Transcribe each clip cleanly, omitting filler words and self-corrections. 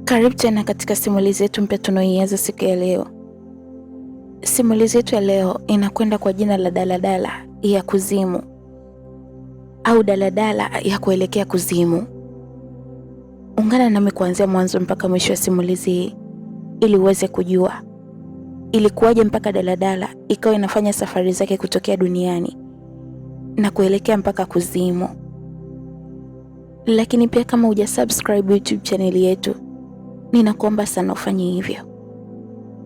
Karibu tena katika simulizi yetu mpya tunaoianza siku ya leo. Simulizi yetu ya leo inakwenda kwa jina la Daladala ya Kuzimu au Daladala ya Kuelekea Kuzimu. Ungana nami kuanzia mwanzo mpaka mwisho wa simulizi hii ili uweze kujua ilikuwaje mpaka daladala ikawa inafanya safari zake kutokea duniani na kuelekea mpaka kuzimu. Lakini pia kama hujasubscribe YouTube channel yetu, ninakuomba sana ufanye hivyo.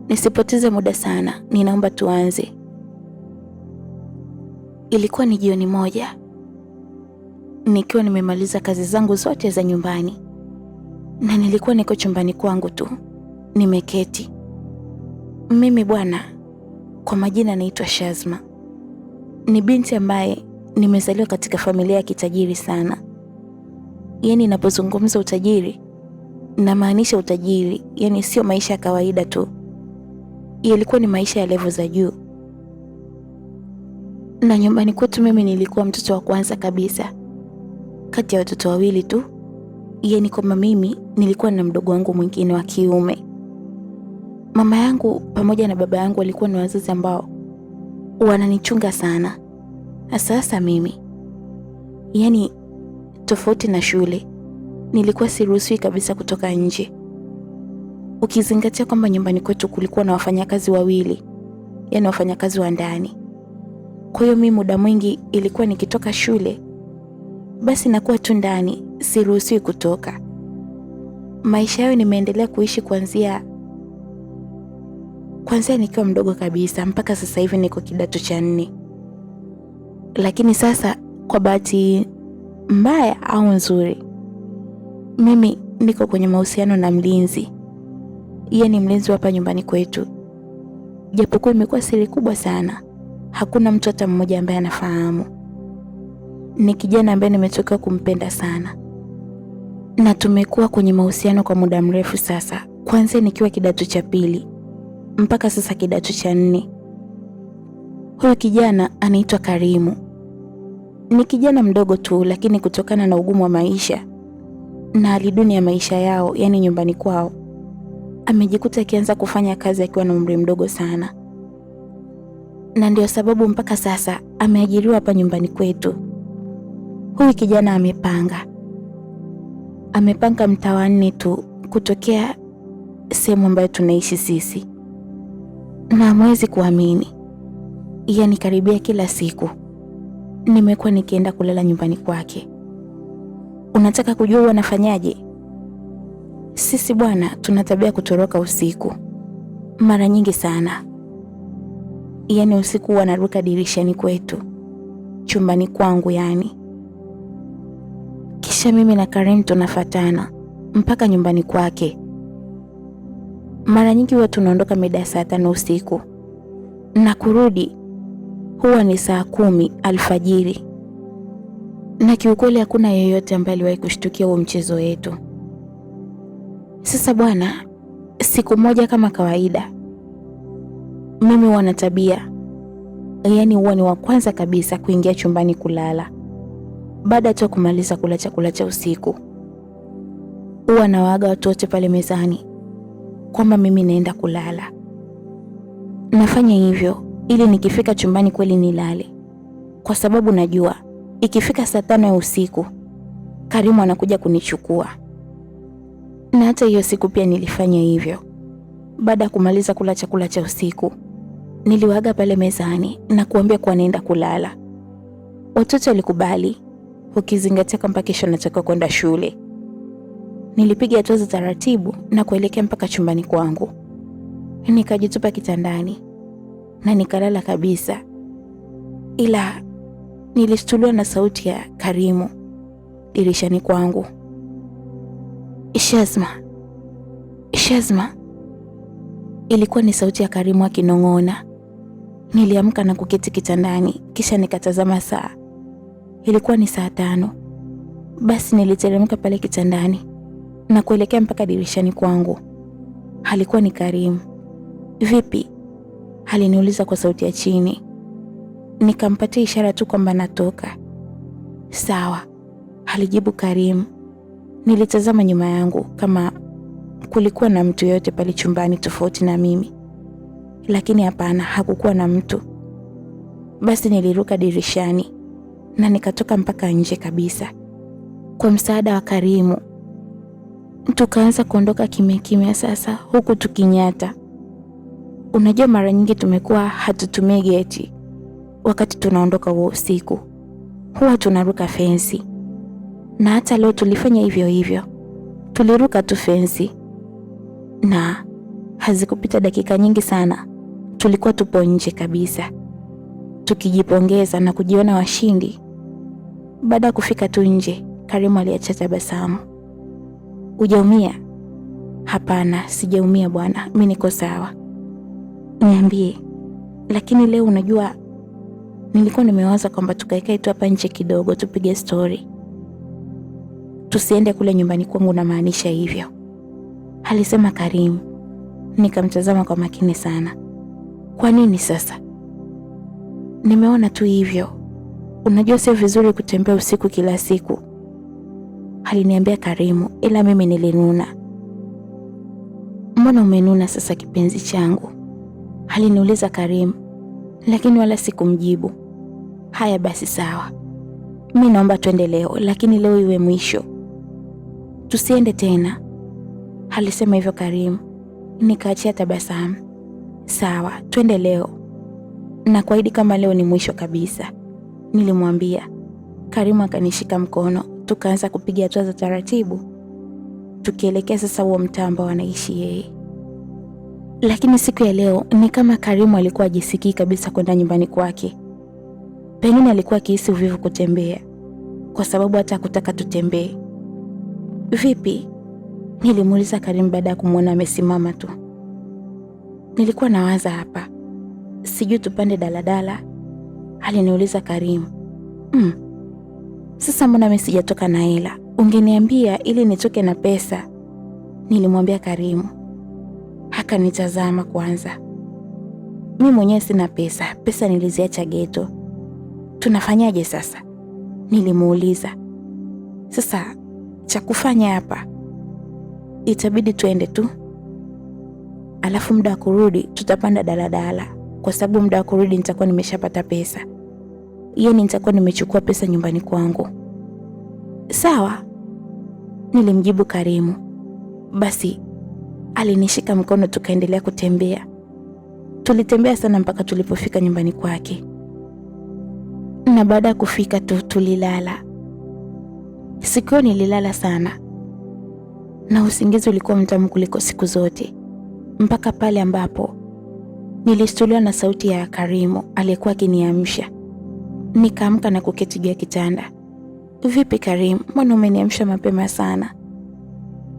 Nisipoteze muda sana, ninaomba tuanze. Ilikuwa ni jioni moja, nikiwa nimemaliza kazi zangu zote za nyumbani, na nilikuwa niko chumbani kwangu tu, nimeketi. Mimi bwana, kwa majina naitwa Shazma. Ni binti ambaye nimezaliwa katika familia ya kitajiri sana. Yaani ninapozungumza utajiri, namaanisha utajiri, yaani sio maisha ya kawaida tu. Ilikuwa ni maisha ya level za juu. Na nyumbani kwetu mimi nilikuwa mtoto wa kwanza kabisa kati ya watoto wawili tu. Yaani kama mimi nilikuwa na mdogo wangu mwingine wa kiume. Mama yangu pamoja na baba yangu walikuwa ni wazazi ambao wananichunga sana. Sasa mimi, yaani tofauti na shule, nilikuwa siruhusiwi kabisa kutoka nje. Ukizingatia kwamba nyumbani kwetu kulikuwa na wafanyakazi wawili, yaani wafanyakazi wa ndani. Kwa hiyo mimi muda mwingi ilikuwa nikitoka shule, basi nakuwa tu ndani, siruhusiwi kutoka. Maisha yao nimeendelea kuishi kuanzia nikiwa mdogo kabisa mpaka sasa hivi niko kidato cha 4. Lakini sasa kwa bahati mbaya au nzuri, mimi niko kwenye mahusiano na mlinzi. Yeye ni mlinzi hapa nyumbani kwetu. Japokuwa imekuwa siri kubwa sana, hakuna mtu hata mmoja ambaye anafahamu. Ni kijana ambaye nimetoka kumpenda sana, na tumekuwa kwenye mahusiano kwa muda mrefu sasa, kwanza nikiwa kidato cha 2 mpaka sasa kidato cha 4. Huyu kijana anaitwa Karimu. Ni kijana mdogo tu, lakini kutokana na ugumu wa maisha na hali duni ya maisha yao, yani nyumbani kwao, amejikuta akianza kufanya kazi akiwa na umri mdogo sana. Na ndio sababu mpaka sasa ameajiriwa hapa nyumbani kwetu. Huyu kijana amepanga mtaa wa 4 tu kutokea sehemu ambayo tunaishi sisi. Na hamwezi kuamini, yaani karibia kila siku nimekuwa nikienda kulala nyumbani kwake. Unataka kujua wanafanyaje? Sisi bwana, tuna tabia kutoroka usiku mara nyingi sana. Yaani usiku wanaruka dirishani kwetu, chumbani kwangu yani. Kisha mimi na Karim tunafatana mpaka nyumbani kwake. Mara nyingi huwa tunaondoka mida saa 5 usiku na kurudi huwa ni saa 10 alfajiri. Na kiukweli hakuna yeyote ambaye aliwahi kushtukia huo mchezo wetu. Sasa bwana, siku moja kama kawaida, mimi huwa na tabia, yaani huwa ni wa kwanza kabisa kuingia chumbani kulala. Baada tu kumaliza kula chakula cha usiku, huwa nawaaga watu wote pale mezani kwamba mimi naenda kulala. Nafanya hivyo ili nikifika chumbani kweli nilale, kwa sababu najua ikifika saa 5 ya usiku Karimu anakuja kunichukua. Na hata hiyo siku pia nilifanya hivyo. Baada ya kumaliza kula chakula cha usiku, niliwaaga pale mezani na kuambia kuwa naenda kulala. Watoto walikubali, ukizingatia kwamba kesho natakiwa kwenda shule. Nilipiga hatua za taratibu na kuelekea mpaka chumbani kwangu. Nikajitupa kitandani na nikalala kabisa. Ila nilishtuliwa na sauti ya Karimu dirishani kwangu. Shazma. Ilikuwa ni sauti ya Karimu akinong'ona. Niliamka na kuketi kitandani, kisha nikatazama saa. Ilikuwa ni saa 5. Basi niliteremka pale kitandani na kuelekea mpaka dirishani kwangu. Halikuwa ni Karimu. Vipi? Aliniuliza kwa sauti ya chini. Nikampatia ishara tu kwamba natoka. Sawa, alijibu Karimu. Nilitazama nyuma yangu kama kulikuwa na mtu yote pale chumbani tofauti na mimi, lakini hapana, hakukuwa na mtu. Basi niliruka dirishani na nikatoka mpaka nje kabisa. Kwa msaada wa Karimu tukaanza kuondoka kimya kimya sasa, huku tukinyata. Unajua, mara nyingi tumekuwa hatutumii geti wakati tunaondoka huo usiku, huwa tunaruka fensi, na hata leo tulifanya hivyo hivyo. Tuliruka tu fensi na hazikupita dakika nyingi sana tulikuwa tupo nje kabisa, tukijipongeza na kujiona washindi. Baada ya kufika tu nje, Karimu aliacha tabasamu. Hujaumia? Hapana, sijaumia bwana, mimi niko sawa. Niambie. Lakini leo unajua, nilikuwa nimewaza kwamba tukaekae tu hapa nje kidogo tupige story, tusiende kule nyumbani kwangu, na maanisha hivyo, alisema Karimu. Nikamtazama kwa makini sana. Kwa nini sasa? Nimeona tu hivyo, unajua sio vizuri kutembea usiku kila siku, aliniambia Karimu, ila mimi nilinuna. Mbona umenuna sasa kipenzi changu? Aliniuliza Karimu, lakini wala sikumjibu. Haya basi sawa, mimi naomba twende leo, lakini leo iwe mwisho, tusiende tena, alisema hivyo Karimu. Nikaachia tabasamu. Sawa, twende leo, na kuahidi kama leo ni mwisho kabisa, nilimwambia. Karimu akanishika mkono, tukaanza kupiga hatua za taratibu tukielekea sasa huo mtaa ambao anaishi yeye. Lakini siku ya leo ni kama Karimu alikuwa ajisikii kabisa kwenda nyumbani kwake. Pengine alikuwa akihisi uvivu kutembea, kwa sababu hata hakutaka tutembee. Vipi? Nilimuuliza Karimu baada ya kumwona amesimama tu. Nilikuwa nawaza hapa, sijui tupande daladala, aliniuliza Karimu. Sasa mbona mimi sijatoka na hela? Ungeniambia ili nitoke na pesa, nilimwambia Karimu. Akanitazama kwanza. Mimi mwenyewe sina pesa, pesa niliziacha geto. Tunafanyaje sasa? Nilimuuliza. Sasa cha kufanya hapa, itabidi tuende tu, alafu muda wa kurudi tutapanda daladala, kwa sababu muda wa kurudi nitakuwa nimeshapata pesa. Yaani nitakuwa nimechukua pesa nyumbani kwangu. Sawa, nilimjibu Karimu. Basi alinishika mkono tukaendelea kutembea. Tulitembea sana mpaka tulipofika nyumbani kwake, na baada ya kufika tu tulilala. Siku hiyo nililala sana na usingizi ulikuwa mtamu kuliko siku zote, mpaka pale ambapo nilishtuliwa na sauti ya Karimu aliyekuwa akiniamsha. Nikaamka na kuketi juu ya kitanda. Vipi Karimu, mbona umeniamsha mapema sana?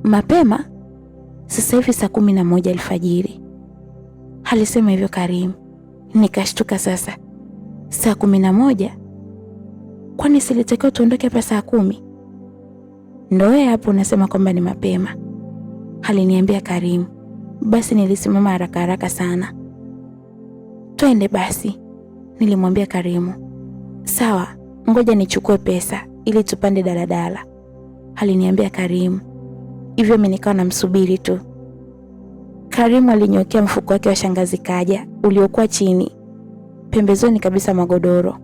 Mapema? Sasa hivi saa 11 alfajiri, alisema hivyo Karimu. Nikashtuka sasa. Saa 11? Kwani silitakiwa tuondoke hapa saa 10? Ndio wewe hapo unasema kwamba ni mapema, aliniambia Karimu. Basi nilisimama haraka haraka sana. Twende basi, nilimwambia Karimu. Sawa, ngoja nichukue pesa ili tupande daladala, aliniambia Karimu. Hivyo mimi nikawa namsubiri tu. Karimu alinyokea mfuko wake wa shangazi kaja uliokuwa chini pembezoni kabisa magodoro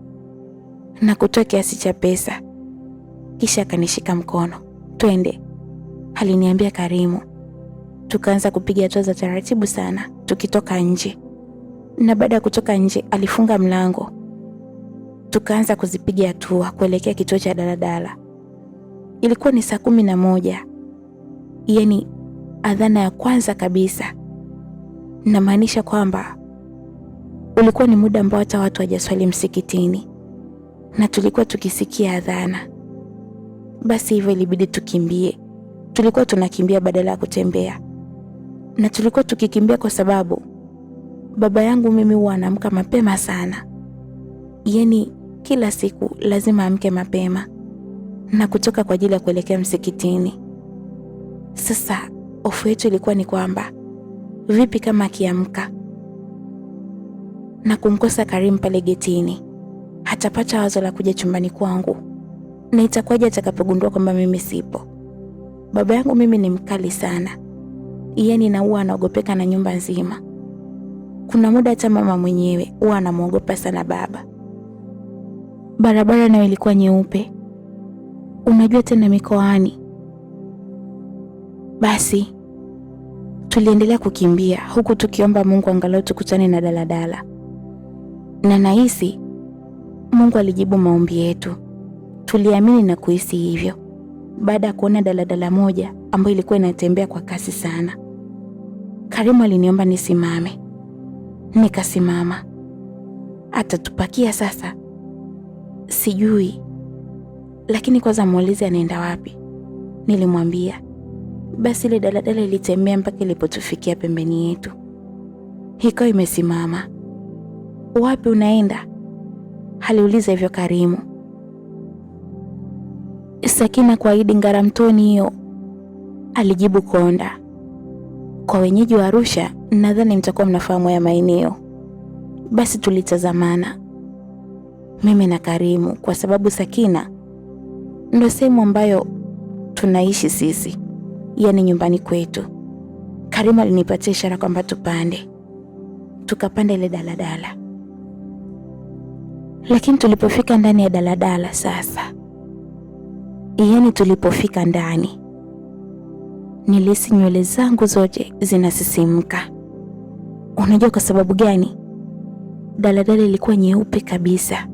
na kutoa kiasi cha pesa, kisha akanishika mkono. Twende, aliniambia Karimu. Tukaanza kupiga hatua za taratibu sana tukitoka nje, na baada ya kutoka nje alifunga mlango. Tukaanza kuzipiga hatua kuelekea kituo cha daladala. Ilikuwa ni saa 11, yaani adhana ya kwanza kabisa. Namaanisha kwamba ulikuwa ni muda ambao hata watu hawajaswali msikitini, na tulikuwa tukisikia adhana. Basi hivyo ilibidi tukimbie. Tulikuwa tunakimbia badala ya kutembea, na tulikuwa tukikimbia kwa sababu baba yangu mimi huwa anaamka mapema sana. Yaani kila siku lazima amke mapema na kutoka kwa ajili ya kuelekea msikitini. Sasa hofu yetu ilikuwa ni kwamba vipi kama akiamka na kumkosa Karimu pale getini, hatapata wazo la kuja chumbani kwangu, na itakuwaje atakapogundua kwamba mimi sipo? Baba yangu mimi ni mkali sana, yaani na huwa anaogopeka na nyumba nzima. Kuna muda hata mama mwenyewe huwa anamuogopa sana baba. Barabara nayo ilikuwa nyeupe, unajua tena mikoani. Basi tuliendelea kukimbia huku tukiomba Mungu angalau tukutane na daladala, na nahisi Mungu alijibu maombi yetu. Tuliamini na kuhisi hivyo baada ya kuona daladala moja ambayo ilikuwa inatembea kwa kasi sana. Karimu aliniomba nisimame, nikasimama. Atatupakia sasa? Sijui, lakini kwanza muulize anaenda wapi, nilimwambia. Basi ile daladala ilitembea mpaka ilipotufikia pembeni yetu, ikawa imesimama. Wapi unaenda? Aliuliza hivyo Karimu. Sakina kwa Idi Ngaramtoni hiyo, alijibu Konda. Kwa wenyeji wa Arusha nadhani mtakuwa mnafahamu ya maeneo. Basi tulitazamana mimi na Karimu, kwa sababu Sakina ndio sehemu ambayo tunaishi sisi, yaani nyumbani kwetu. Karimu alinipatia ishara kwamba tupande. Tukapanda ile daladala. Lakini tulipofika ndani ya daladala sasa, yaani tulipofika ndani, nilihisi nywele zangu zote zinasisimka. Unajua kwa sababu gani? Daladala ilikuwa nyeupe kabisa,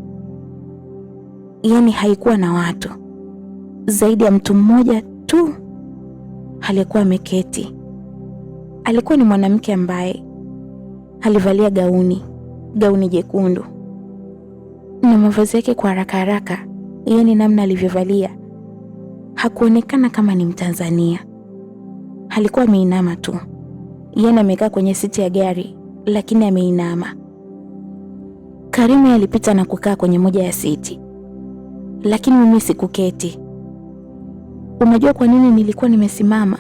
yaani haikuwa na watu zaidi ya mtu mmoja tu aliyekuwa ameketi. Alikuwa ni mwanamke ambaye alivalia gauni jekundu, na mavazi yake kwa haraka haraka, yaani namna alivyovalia hakuonekana kama ni Mtanzania. Alikuwa ameinama tu, yaani amekaa kwenye siti ya gari lakini ameinama. Karimu alipita na kukaa kwenye moja ya siti, lakini mimi sikuketi. Unajua kwa nini nilikuwa nimesimama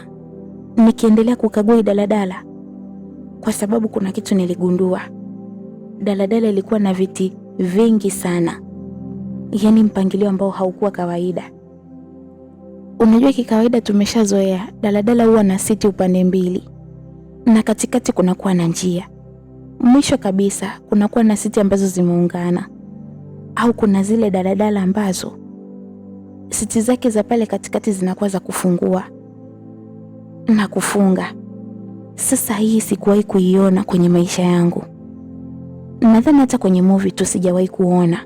nikiendelea kukagua daladala? Kwa sababu kuna kitu niligundua. Daladala ilikuwa na viti vingi sana, yaani mpangilio ambao haukuwa kawaida. Unajua kikawaida tumeshazoea daladala huwa na siti upande mbili, na katikati kunakuwa na njia. Mwisho kabisa kunakuwa na siti ambazo zimeungana, au kuna zile daladala ambazo siti zake za pale katikati zinakuwa za kufungua na kufunga. Sasa hii sikuwahi kuiona kwenye maisha yangu. Nadhani hata kwenye movie tu sijawahi kuona,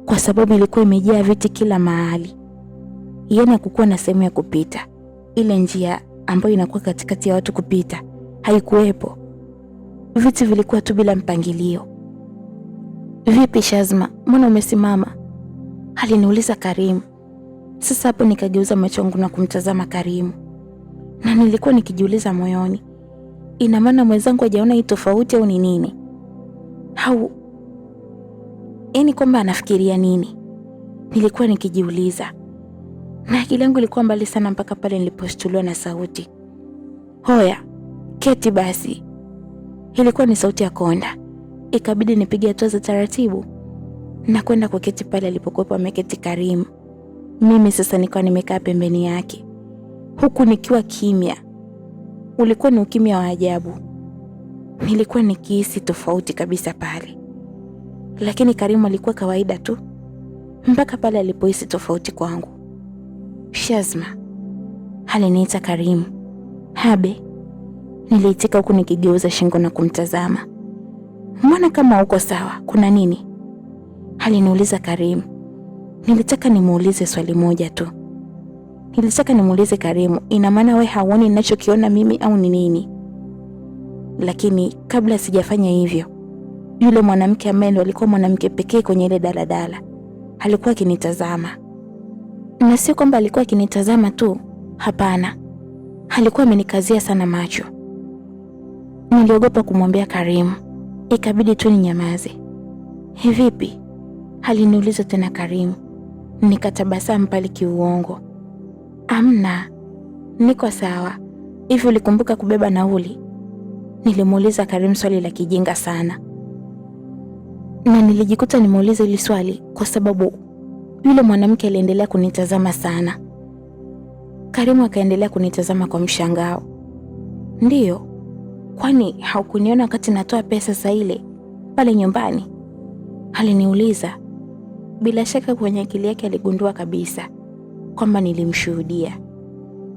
kwa sababu ilikuwa imejaa viti kila mahali. Yaani hakukuwa na sehemu ya kupita. Ile njia ambayo inakuwa katikati ya watu kupita haikuwepo. Viti vilikuwa tu bila mpangilio. Vipi Shazma, mbona umesimama? Aliniuliza Karimu. Sasa hapo nikageuza macho yangu na kumtazama Karimu, na nilikuwa nikijiuliza moyoni, ina maana mwenzangu hajaona hii tofauti au ni nini? Au yaani kwamba anafikiria nini? Nilikuwa nikijiuliza, na akili yangu ilikuwa mbali sana mpaka pale niliposhtuliwa na sauti. Hoya, keti basi. Ilikuwa ni sauti ya Konda. Ikabidi nipige hatua za taratibu na kwenda kuketi pale alipokuwa ameketi Karimu. Mimi sasa nikawa nimekaa pembeni yake, huku nikiwa kimya. Ulikuwa ni ukimya wa ajabu. Nilikuwa nikihisi tofauti kabisa pale, lakini Karimu alikuwa kawaida tu mpaka pale alipohisi tofauti kwangu. Shazma, aliniita Karimu. Habe, niliitika huku nikigeuza shingo na kumtazama. Mbona kama uko sawa, kuna nini? Aliniuliza Karimu. Nilitaka nimuulize swali moja tu. Nilitaka nimuulize Karimu, ina maana wewe hauoni ninachokiona mimi au ni nini? Lakini kabla sijafanya hivyo, yule mwanamke ambaye alikuwa mwanamke pekee kwenye ile daladala alikuwa akinitazama. Na sio kwamba alikuwa akinitazama tu, hapana. Alikuwa amenikazia sana macho. Niliogopa kumwambia Karimu, ikabidi tu ninyamaze. Vipi? Aliniuliza tena Karimu. Nikatabasamu pale kiuongo. Amna, niko sawa. Hivi ulikumbuka kubeba nauli? Nilimuuliza Karimu swali la kijinga sana. Na nilijikuta nimeuliza hili swali kwa sababu yule mwanamke aliendelea kunitazama sana. Karimu akaendelea kunitazama kwa mshangao. Ndiyo, kwani haukuniona wakati natoa pesa za ile pale nyumbani? Aliniuliza. Bila shaka kwenye akili yake aligundua kabisa kwamba nilimshuhudia.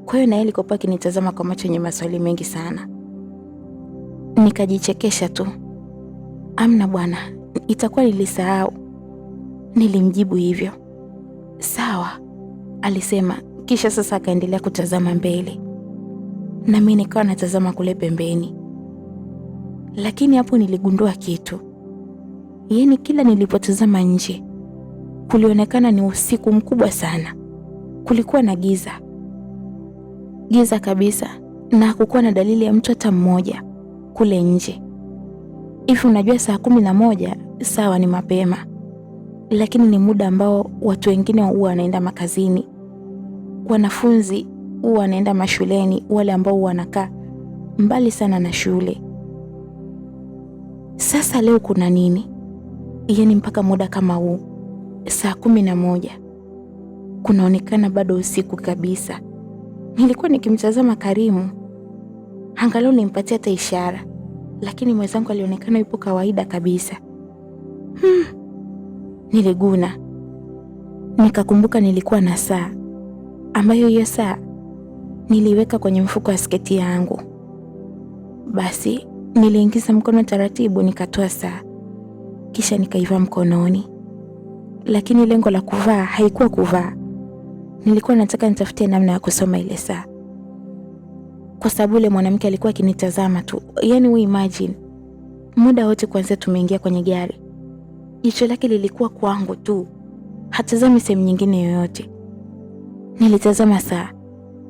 Kwa hiyo na yeye alikuwa akinitazama kwa macho yenye maswali mengi sana. Nikajichekesha tu. Amna bwana, itakuwa nilisahau. Nilimjibu hivyo. Sawa, alisema, kisha sasa akaendelea kutazama mbele. Na mimi nikawa natazama kule pembeni. Lakini hapo niligundua kitu. Yaani kila nilipotazama nje, kulionekana ni usiku mkubwa sana. Kulikuwa na giza. Giza kabisa, na hakukuwa na dalili ya mtu hata mmoja kule nje. Hivi unajua saa 11 sawa ni mapema, lakini ni muda ambao watu wengine huwa wanaenda makazini. Wanafunzi huwa wanaenda mashuleni, wale ambao wanakaa mbali sana na shule. Sasa leo kuna nini? Yaani mpaka muda kama huu, saa 11, kunaonekana bado usiku kabisa. Nilikuwa nikimtazama Karimu, angalau nimpatie hata ishara, lakini mwenzangu alionekana yupo kawaida kabisa. Niliguna. Nikakumbuka nilikuwa na saa, ambayo hiyo saa niliweka kwenye mfuko wa sketi yangu. Basi niliingiza mkono taratibu, nikatoa saa, kisha nikaivaa mkononi. Lakini lengo la kuvaa haikuwa kuvaa. Nilikuwa nataka nitafutie namna ya kusoma ile saa, kwa sababu yule mwanamke alikuwa akinitazama tu. Yaani we imagine, muda wote kwanza tumeingia kwenye gari, jicho lake lilikuwa kwangu tu, hatazami sehemu nyingine yoyote. Nilitazama saa,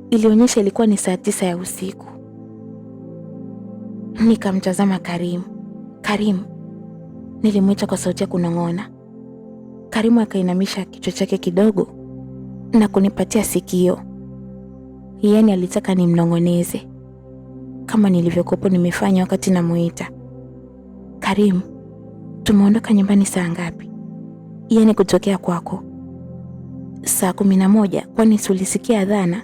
ilionyesha ilikuwa ni saa 9 ya usiku. Nikamtazama Karimu. Karimu, nilimwita kwa sauti ya kunong'ona. Karimu akainamisha kichwa chake kidogo na kunipatia sikio. Yaani alitaka nimnong'oneze kama nilivyokuwa nimefanya wakati namuita. Karimu, tumeondoka nyumbani saa ngapi? Yaani kutokea kwako saa 11, kwani ulisikia adhana?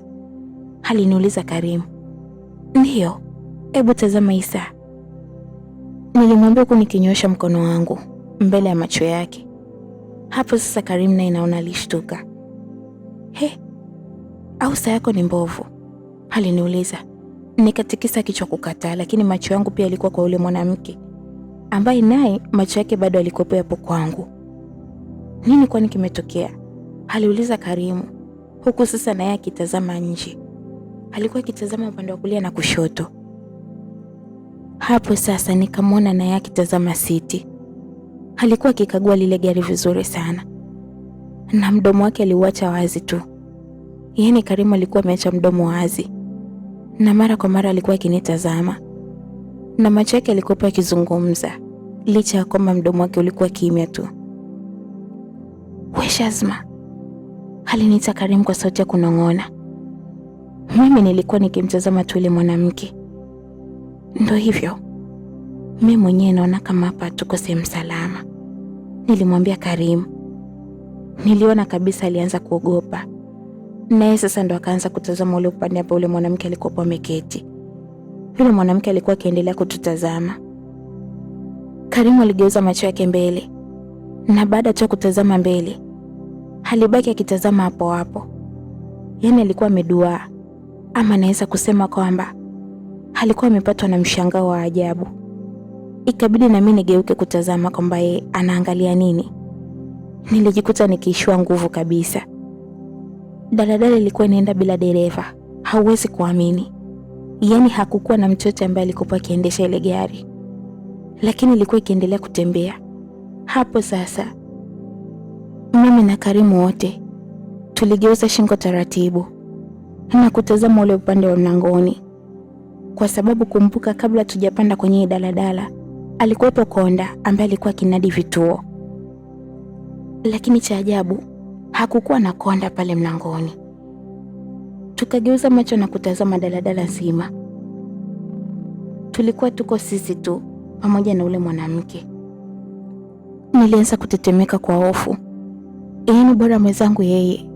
Aliniuliza Karimu. Ndiyo, hebu tazama hii saa. Nilimwambia huku nikinyoosha mkono wangu mbele ya macho yake. Hapo sasa Karimu naye naona alishtuka. Au saa yako ni mbovu? Aliniuliza. Nikatikisa kichwa kukataa, lakini macho yangu pia yalikuwa kwa yule mwanamke ambaye naye macho yake bado yalikuwa hapo kwangu. Nini kwani kimetokea? Aliuliza Karimu, huku sasa naye akitazama nje. Alikuwa akitazama upande wa kulia na kushoto. Hapo sasa nikamwona naye akitazama siti. Alikuwa akikagua lile gari vizuri sana, na mdomo wake aliuacha wazi tu. Yaani Karimu alikuwa ameacha mdomo wazi, na mara kwa mara alikuwa akinitazama, na macho yake yalikuwa yakizungumza, licha ya kwamba mdomo wake ulikuwa kimya tu. We Shazma, aliniita Karimu kwa sauti ya kunong'ona. Mimi nilikuwa nikimtazama tu yule mwanamke. Ndio hivyo, mimi mwenyewe naona kama hapa tuko sehemu salama, nilimwambia Karimu. Niliona kabisa alianza kuogopa, naye sasa ndo akaanza kutazama ule upande hapo ule mwanamke alikuwa ameketi. Yule mwanamke alikuwa akiendelea kututazama. Karimu aligeuza macho yake mbele, na baada tu kutazama mbele, alibaki akitazama hapo hapo. Yaani alikuwa ameduaa, ama naweza kusema kwamba alikuwa amepatwa na mshangao wa ajabu. Ikabidi na mimi nigeuke kutazama kwamba yeye anaangalia nini. Nilijikuta nikiishiwa nguvu kabisa. Daladala ilikuwa inaenda bila dereva, hauwezi kuamini. Yaani hakukuwa na mtu yote ambaye alikuwa akiendesha ile gari, lakini ilikuwa ikiendelea kutembea. Hapo sasa mimi na Karimu wote tuligeuza shingo taratibu na kutazama ule upande wa mlangoni, kwa sababu kumbuka, kabla tujapanda kwenye daladala alikuwepo konda ambaye alikuwa kinadi vituo. Lakini cha ajabu, hakukuwa na konda pale mlangoni. Tukageuza macho na kutazama daladala nzima. Tulikuwa tuko sisi tu pamoja na ule mwanamke. Nilianza kutetemeka kwa hofu. Yaani bora mwenzangu yeye,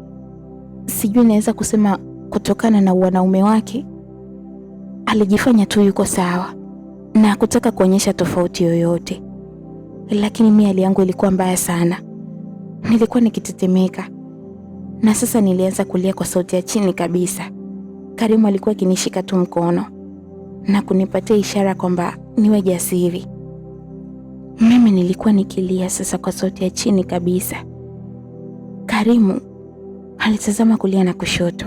sijui naweza kusema kutokana na wanaume wake, Alijifanya tu yuko sawa na hakutaka kuonyesha tofauti yoyote, lakini mimi hali yangu ilikuwa mbaya sana. Nilikuwa nikitetemeka na sasa nilianza kulia kwa sauti ya chini kabisa. Karimu alikuwa akinishika tu mkono na kunipatia ishara kwamba niwe jasiri. Mimi nilikuwa nikilia sasa kwa sauti ya chini kabisa. Karimu alitazama kulia na kushoto,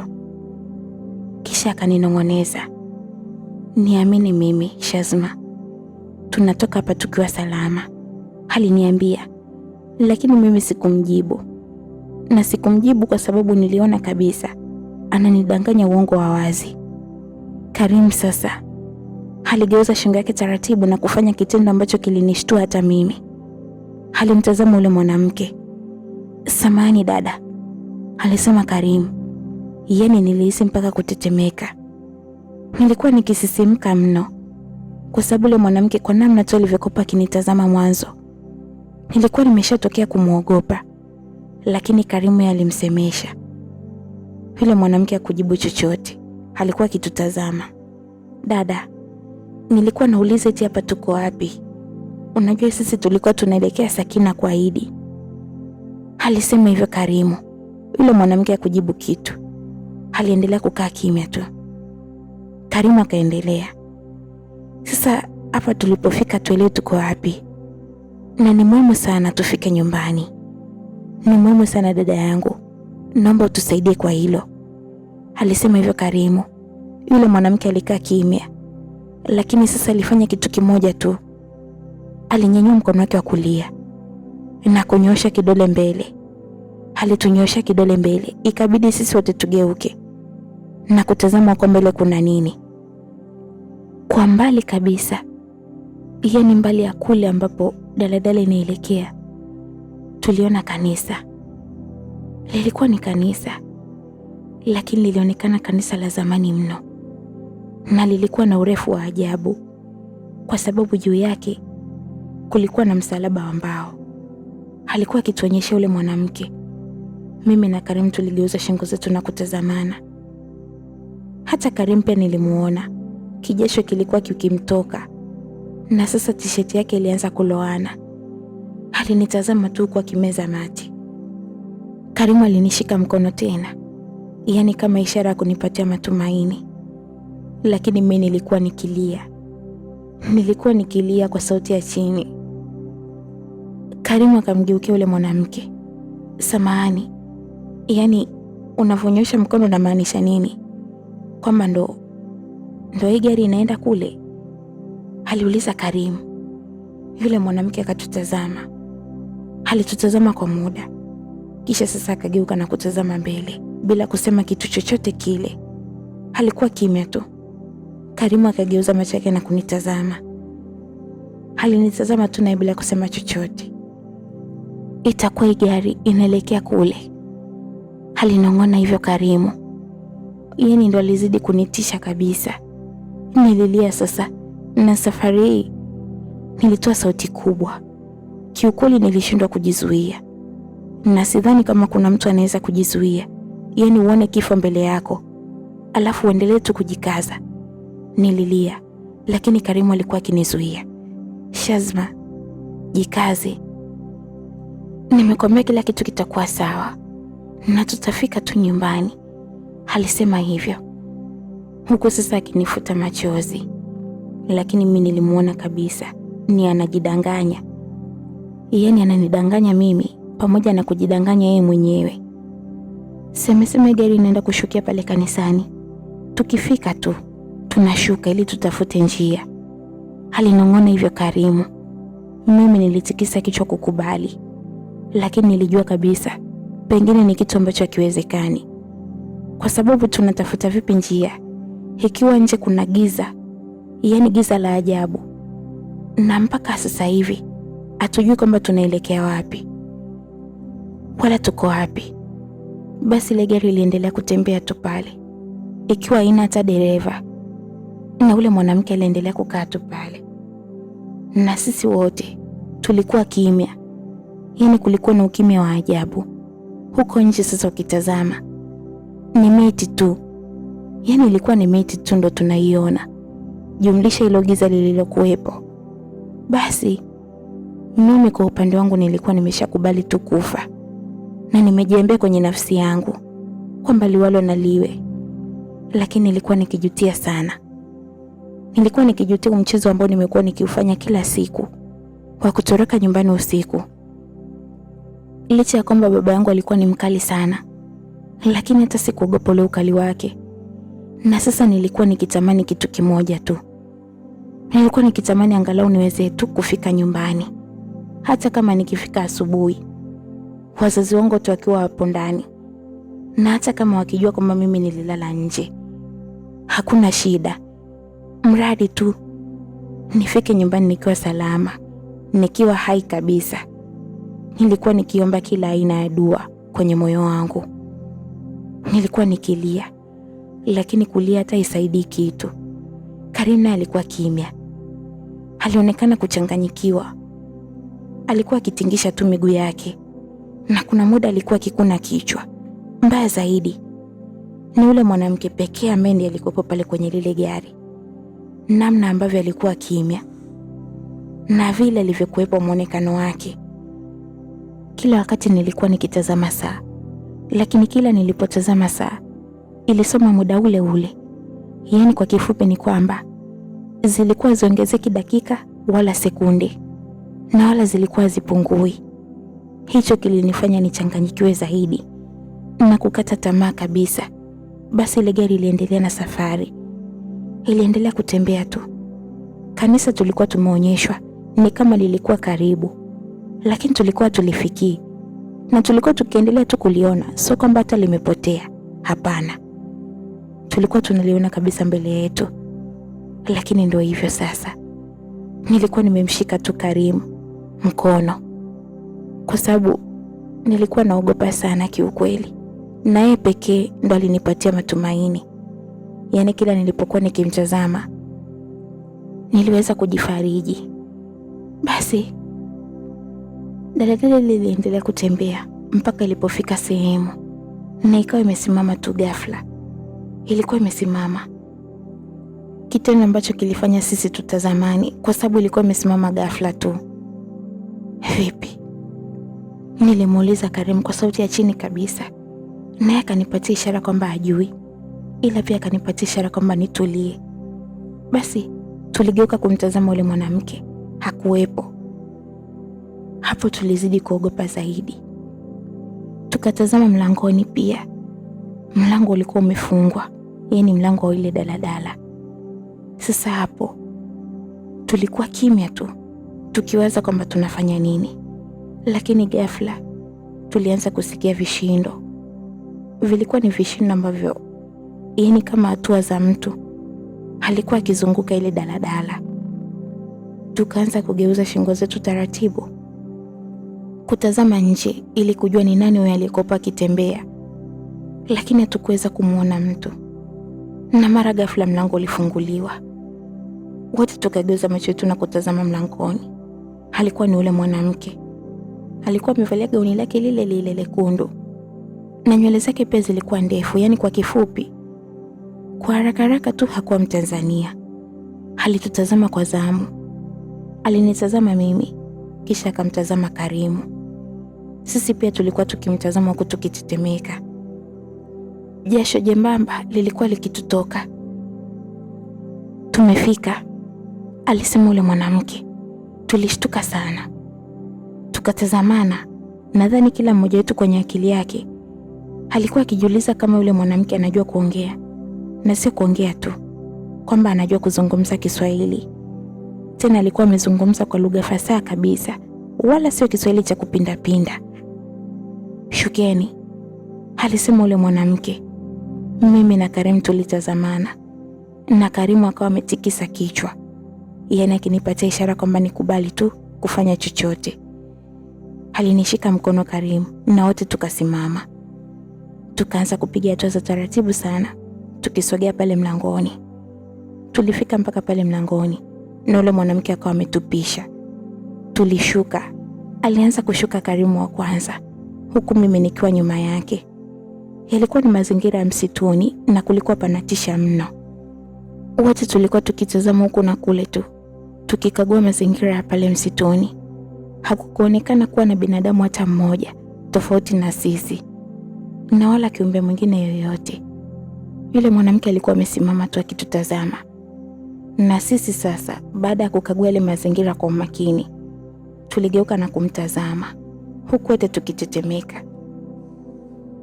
kisha akaninong'oneza, niamini mimi Shazma, tunatoka hapa tukiwa salama, aliniambia. Lakini mimi sikumjibu, na sikumjibu kwa sababu niliona kabisa ananidanganya uongo wa wazi. Karimu sasa aligeuza shingo yake taratibu na kufanya kitendo ambacho kilinishtua hata mimi. Alimtazama ule mwanamke. Samahani dada, alisema Karimu. Yani nilihisi mpaka kutetemeka. Nilikuwa nikisisimka mno kwa sababu ule mwanamke, kwa namna tu alivyokuwa akinitazama mwanzo, nilikuwa nimeshatokea kumuogopa. Lakini Karimu alimsemesha. Yule mwanamke hakujibu chochote, alikuwa akitutazama. Dada, nilikuwa nauliza eti hapa tuko wapi? Unajua sisi tulikuwa tunaelekea Sakina kwa Idi, alisema hivyo Karimu. Yule mwanamke hakujibu kitu, aliendelea kukaa kimya tu. Karimu akaendelea, sasa hapa tulipofika tuelewe tuko wapi, na ni muhimu sana tufike nyumbani. Ni muhimu sana dada yangu, naomba utusaidie kwa hilo, alisema hivyo Karimu. Yule mwanamke alikaa kimya, lakini sasa alifanya kitu kimoja tu. Alinyanyua mkono wake wa kulia na kunyoosha kidole mbele. Alitunyoosha kidole mbele, ikabidi sisi wote tugeuke na kutazama kwa mbele kuna nini. Kwa mbali kabisa, yani mbali ya kule ambapo daladala inaelekea, tuliona kanisa. Lilikuwa ni kanisa, lakini lilionekana kanisa la zamani mno, na lilikuwa na urefu wa ajabu kwa sababu juu yake kulikuwa na msalaba wa mbao. Alikuwa akituonyesha yule mwanamke. Mimi na Karimu tuligeuza shingo zetu na kutazamana. Hata Karimu pia nilimuona. Kijasho kilikuwa kikimtoka na sasa tisheti yake ilianza kuloana. Alinitazama tu kwa kimeza mate. Karimu alinishika mkono tena, yani kama ishara ya kunipatia matumaini. Lakini mimi nilikuwa nikilia. Nilikuwa nikilia kwa sauti ya chini. Karimu akamgeukia yule mwanamke. Samahani, yani unavonyosha mkono na maanisha nini? Kwamba ndo hii gari inaenda kule? Aliuliza Karimu. Yule mwanamke akatutazama. Alitutazama kwa muda, kisha sasa akageuka na kutazama mbele bila kusema kitu chochote kile. Alikuwa kimya tu. Karimu akageuza macho yake na kunitazama. Alinitazama tu na bila kusema chochote. Itakuwa hii gari inaelekea kule, alinong'ona hivyo Karimu. Yani ndo alizidi kunitisha kabisa. Nililia sasa, na safari hii nilitoa sauti kubwa. Kiukweli nilishindwa kujizuia, na sidhani kama kuna mtu anaweza kujizuia. Yani uone kifo mbele yako alafu uendelee tu kujikaza. Nililia, lakini Karimu alikuwa akinizuia. Shazma, jikaze, nimekwambia kila kitu kitakuwa sawa na tutafika tu nyumbani, alisema hivyo huku sasa akinifuta machozi. Lakini mimi nilimuona kabisa ni anajidanganya. Yani ananidanganya mimi pamoja na kujidanganya yeye mwenyewe. Semeseme gari inaenda kushukia pale kanisani. Tukifika tu tunashuka ili tutafute njia, alinong'ona hivyo Karimu. Mimi nilitikisa kichwa kukubali, lakini nilijua kabisa pengine ni kitu ambacho hakiwezekani. Kwa sababu tunatafuta vipi njia ikiwa nje kuna giza, yani giza la ajabu, na mpaka sasa hivi hatujui kwamba tunaelekea wapi wala tuko wapi. Basi ile gari iliendelea kutembea tu pale ikiwa haina hata dereva, na ule mwanamke aliendelea kukaa tu pale, na sisi wote tulikuwa kimya. Yani kulikuwa na ukimya wa ajabu. Huko nje sasa ukitazama ni miti tu, yani ilikuwa ni miti tu ndo tunaiona, jumlisha hilo giza lililokuwepo. Basi mimi kwa upande wangu nilikuwa nimeshakubali tu kufa, na nimejiambia kwenye nafsi yangu kwamba liwalo na liwe. Lakini nilikuwa nikijutia sana. Nilikuwa nikijutia mchezo ambao nimekuwa nikiufanya kila siku wa kutoroka nyumbani usiku. Licha ya kwamba baba yangu alikuwa ni mkali sana, lakini hata sikuogopa ule ukali wake. Na sasa nilikuwa nikitamani kitu kimoja tu. Nilikuwa nikitamani angalau niweze tu kufika nyumbani. Hata kama nikifika asubuhi, wazazi wangu tu wakiwa hapo ndani, na hata kama wakijua kwamba mimi nililala nje, hakuna shida. Mradi tu nifike nyumbani nikiwa salama, nikiwa hai kabisa. Nilikuwa nikiomba kila aina ya dua kwenye moyo wangu. Nilikuwa nikilia, lakini kulia hata isaidii kitu. Karim naye alikuwa kimya. Alionekana kuchanganyikiwa. Alikuwa akitingisha tu miguu yake, na kuna muda alikuwa akikuna kichwa. Mbaya zaidi ni ule mwanamke pekee ambaye ndiye alikuwa pale kwenye lile gari. Namna ambavyo alikuwa kimya na vile alivyokuwepo muonekano wake. Kila wakati nilikuwa nikitazama saa, lakini kila nilipotazama saa ilisoma muda ule ule. Yaani kwa kifupi ni kwamba zilikuwa ziongezeki dakika wala sekunde, na wala zilikuwa zipungui. Hicho kilinifanya nichanganyikiwe zaidi na kukata tamaa kabisa. Basi ile gari iliendelea na safari. Iliendelea kutembea tu. Kanisa tulikuwa tumeonyeshwa ni kama lilikuwa karibu, lakini tulikuwa tulifikii, na tulikuwa tukiendelea tu kuliona, sio kwamba hata limepotea. Hapana, tulikuwa tunaliona kabisa mbele yetu. Lakini ndio hivyo sasa. Nilikuwa nimemshika tu Karim mkono, kwa sababu nilikuwa naogopa sana kiukweli, na yeye pekee ndo alinipatia matumaini. Yaani kila nilipokuwa nikimtazama niliweza kujifariji. Basi daladala liliendelea kutembea mpaka ilipofika sehemu, na ikawa imesimama tu ghafla. Ilikuwa imesimama, kitendo ambacho kilifanya sisi tutazamani, kwa sababu ilikuwa imesimama ghafla tu. Vipi? Nilimuuliza Karim kwa sauti ya chini kabisa, naye akanipatia ishara kwamba hajui, ila pia akanipatia ishara kwamba nitulie. Basi tuligeuka kumtazama ule mwanamke. Hakuwepo. Hapo tulizidi kuogopa zaidi. Tukatazama mlangoni pia. Mlango ulikuwa umefungwa, yaani mlango wa ile daladala. Sasa hapo tulikuwa kimya tu, tukiwaza kwamba tunafanya nini. Lakini ghafla tulianza kusikia vishindo. Vilikuwa ni vishindo ambavyo yaani kama hatua za mtu alikuwa akizunguka ile daladala. Tukaanza kugeuza shingo zetu taratibu kutazama nje ili kujua ni nani huyo aliyekuwa akitembea, lakini hatukuweza kumuona mtu. Na mara ghafla mlango ulifunguliwa. Wote tukageuza macho yetu na kutazama mlangoni. Alikuwa ni ule mwanamke. Alikuwa amevalia gauni lake lile lile lekundu, na nywele zake pia zilikuwa ndefu, yaani kwa kifupi, kwa haraka haraka tu hakuwa Mtanzania. Alitutazama kwa zamu. Alinitazama mimi, kisha akamtazama Karimu. Sisi pia tulikuwa tukimtazama huku tukitetemeka. Jasho jembamba lilikuwa likitutoka. Tumefika, alisema ule mwanamke. Tulishtuka sana. Tukatazamana. Nadhani kila mmoja wetu kwenye akili yake alikuwa akijiuliza kama yule mwanamke anajua kuongea, na sio kuongea tu, kwamba anajua kuzungumza Kiswahili. Tena alikuwa amezungumza kwa lugha fasaha kabisa, wala sio Kiswahili cha kupindapinda. Shukeni, alisema ule mwanamke. Mimi na Karim tulitazamana, na Karimu akawa ametikisa kichwa, yaani akinipatia ishara kwamba nikubali tu kufanya chochote. Alinishika mkono Karimu, na wote tukasimama. Tukaanza kupiga hatua za taratibu sana, tukisogea pale mlangoni. Tulifika mpaka pale mlangoni, na ule mwanamke akawa ametupisha. Tulishuka. Alianza kushuka Karimu wa kwanza, huku mimi nikiwa nyuma yake. Yalikuwa ni mazingira ya msituni, na kulikuwa panatisha mno. Wote tulikuwa tukitazama huku na kule tu, tukikagua mazingira ya pale msituni. Hakukuonekana kuwa na binadamu hata mmoja tofauti na sisi, na wala kiumbe mwingine yoyote. Yule mwanamke alikuwa amesimama tu akitutazama. Na sisi sasa, baada ya kukagua ile mazingira kwa umakini, tuligeuka na kumtazama, huku wote tukitetemeka.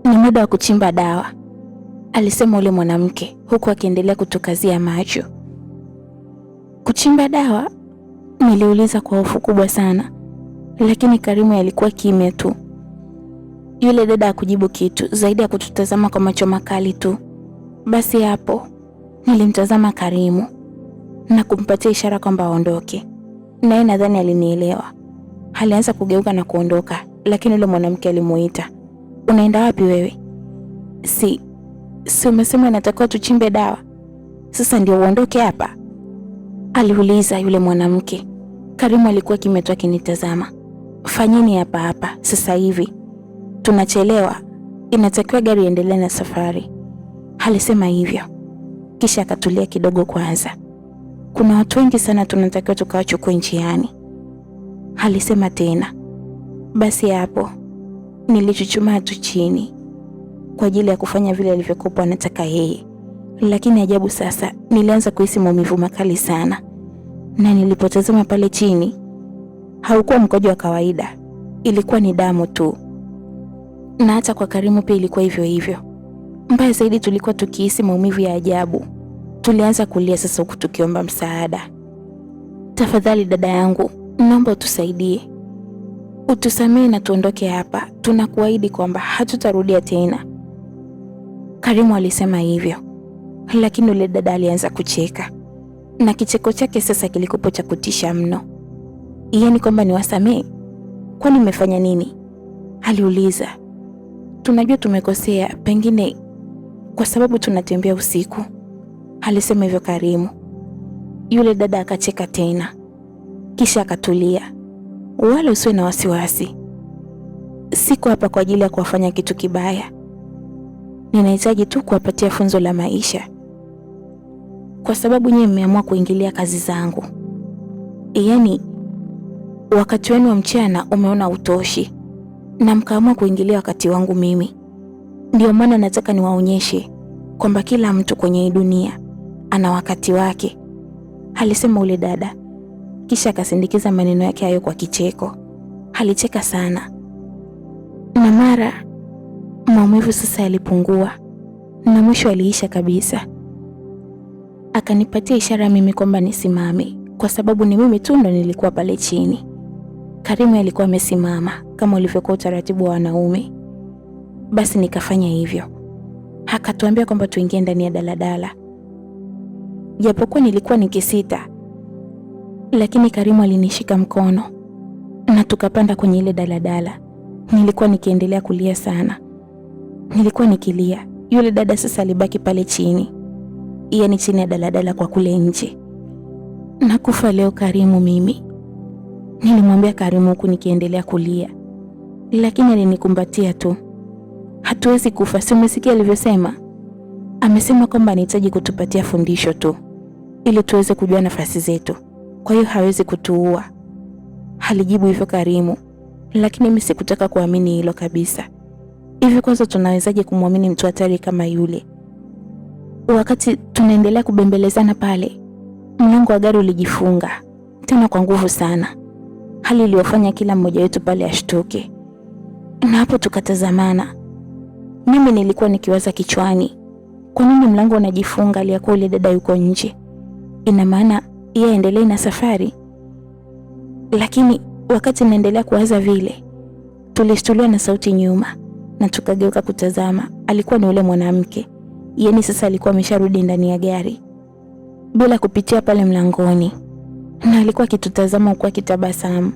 Ni muda wa kuchimba dawa, alisema yule mwanamke huku akiendelea kutukazia macho. Kuchimba dawa? Niliuliza kwa hofu kubwa sana, lakini Karimu alikuwa kimya tu. Yule dada hakujibu kitu zaidi ya kututazama kwa macho makali tu. Basi hapo nilimtazama Karimu na kumpatia ishara kwamba aondoke, naye nadhani alinielewa. Alianza kugeuka na kuondoka, lakini yule mwanamke alimuita, unaenda wapi wewe? Si umesema inatakiwa tuchimbe dawa, sasa ndio uondoke hapa? Aliuliza yule mwanamke. Karimu alikuwa kimya tu akinitazama. Fanyeni hapa sasa hivi, tunachelewa, inatakiwa gari iendelee na safari, alisema hivyo. Kisha akatulia kidogo kwanza. Kuna watu wengi sana tunatakiwa tukawachukue njiani, alisema tena. Basi hapo nilichuchumaa tu chini kwa ajili ya kufanya vile alivyokuwa anataka yeye, lakini ajabu sasa, nilianza kuhisi maumivu makali sana, na nilipotazama pale chini haukuwa mkojo wa kawaida, ilikuwa ni damu tu. Na hata kwa Karimu pia ilikuwa hivyo hivyo. Mbaya zaidi, tulikuwa tukihisi maumivu ya ajabu. Tulianza kulia sasa huku tukiomba msaada. Tafadhali dada yangu, naomba utusaidie, utusamehe na tuondoke hapa, tunakuahidi kwamba hatutarudia tena. Karimu alisema hivyo, lakini yule dada alianza kucheka, na kicheko chake sasa kilikuwa cha kutisha mno. Yaani kwamba niwasamehe? Kwani nimefanya nini? Aliuliza. Tunajua tumekosea, pengine kwa sababu tunatembea usiku, alisema hivyo Karimu. Yule dada akacheka tena, kisha akatulia. Wala usiwe na wasiwasi, siko hapa kwa ajili ya kuwafanya kitu kibaya, ninahitaji tu kuwapatia funzo la maisha, kwa sababu nyinyi mmeamua kuingilia kazi zangu. Yaani wakati wenu wa mchana umeona utoshi na mkaamua kuingilia wakati wangu mimi. Ndio maana nataka niwaonyeshe kwamba kila mtu kwenye hii dunia ana wakati wake, alisema ule dada. Kisha akasindikiza maneno yake hayo kwa kicheko. Alicheka sana, na mara maumivu sasa yalipungua na mwisho aliisha kabisa. Akanipatia ishara mimi kwamba nisimame, kwa sababu ni mimi tu ndo nilikuwa pale chini. Karimu alikuwa amesimama kama ulivyokuwa utaratibu wa wanaume. Basi nikafanya hivyo. Akatuambia kwamba tuingie ndani ya daladala. Japokuwa nilikuwa nikisita, lakini Karimu alinishika mkono na tukapanda kwenye ile daladala. Nilikuwa nikiendelea kulia sana. Nilikuwa nikilia. Yule dada sasa alibaki pale chini, yaani chini ya daladala kwa kule nje. Nakufa leo Karimu mimi, nilimwambia Karimu huku nikiendelea kulia, lakini alinikumbatia tu. Hatuwezi kufa, si umesikia alivyosema? Amesema kwamba anahitaji kutupatia fundisho tu ili tuweze kujua nafasi zetu, kwa hiyo hawezi kutuua, alijibu hivyo Karimu. Lakini mimi sikutaka kuamini hilo kabisa. Hivi kwanza tunawezaje kumwamini mtu hatari kama yule? Wakati tunaendelea kubembelezana pale, mlango wa gari ulijifunga tena kwa nguvu sana, hali iliyofanya kila mmoja wetu pale ashtuke. Na hapo tukatazamana. Mimi nilikuwa nikiwaza kichwani, kwa nini mlango unajifunga aliyakuwa yule dada yuko nje? Ina maana yeye aendelee na safari? Lakini wakati naendelea kuwaza vile, tulishtuliwa na sauti nyuma na tukageuka kutazama. Alikuwa ni yule mwanamke, yaani sasa alikuwa amesharudi ndani ya gari bila kupitia pale mlangoni, na alikuwa akitutazama huku akitabasamu,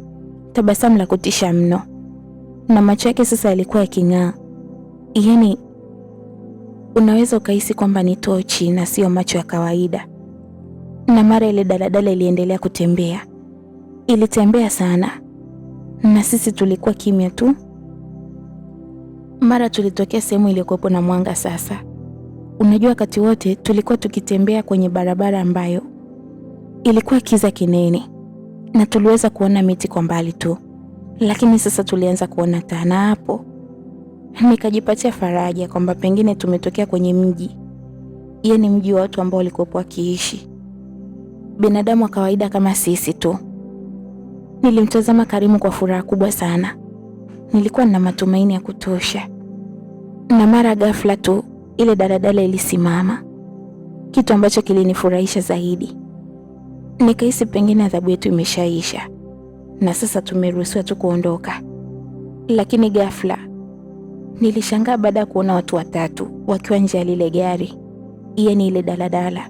tabasamu la kutisha mno, na macho yake sasa yalikuwa yaking'aa. Yaani unaweza ukahisi kwamba ni tochi na sio macho ya kawaida. Na mara ile daladala iliendelea kutembea. Ilitembea sana, na sisi tulikuwa kimya tu. Mara tulitokea sehemu iliyokuwepo na mwanga sasa. Unajua, wakati wote tulikuwa tukitembea kwenye barabara ambayo ilikuwa kiza kinene na tuliweza kuona miti kwa mbali tu, lakini sasa tulianza kuona taa, na hapo nikajipatia faraja kwamba pengine tumetokea kwenye mji, yaani mji wa watu ambao walikuwa wakiishi, binadamu wa kawaida kama sisi tu. Nilimtazama Karimu kwa furaha kubwa sana. Nilikuwa na matumaini ya kutosha, na mara ghafla tu ile daladala ilisimama, kitu ambacho kilinifurahisha zaidi. Nikahisi pengine adhabu yetu imeshaisha na sasa tumeruhusiwa tu kuondoka. Lakini ghafla nilishangaa baada ya kuona watu watatu wakiwa nje ya lile gari, yaani ile daladala.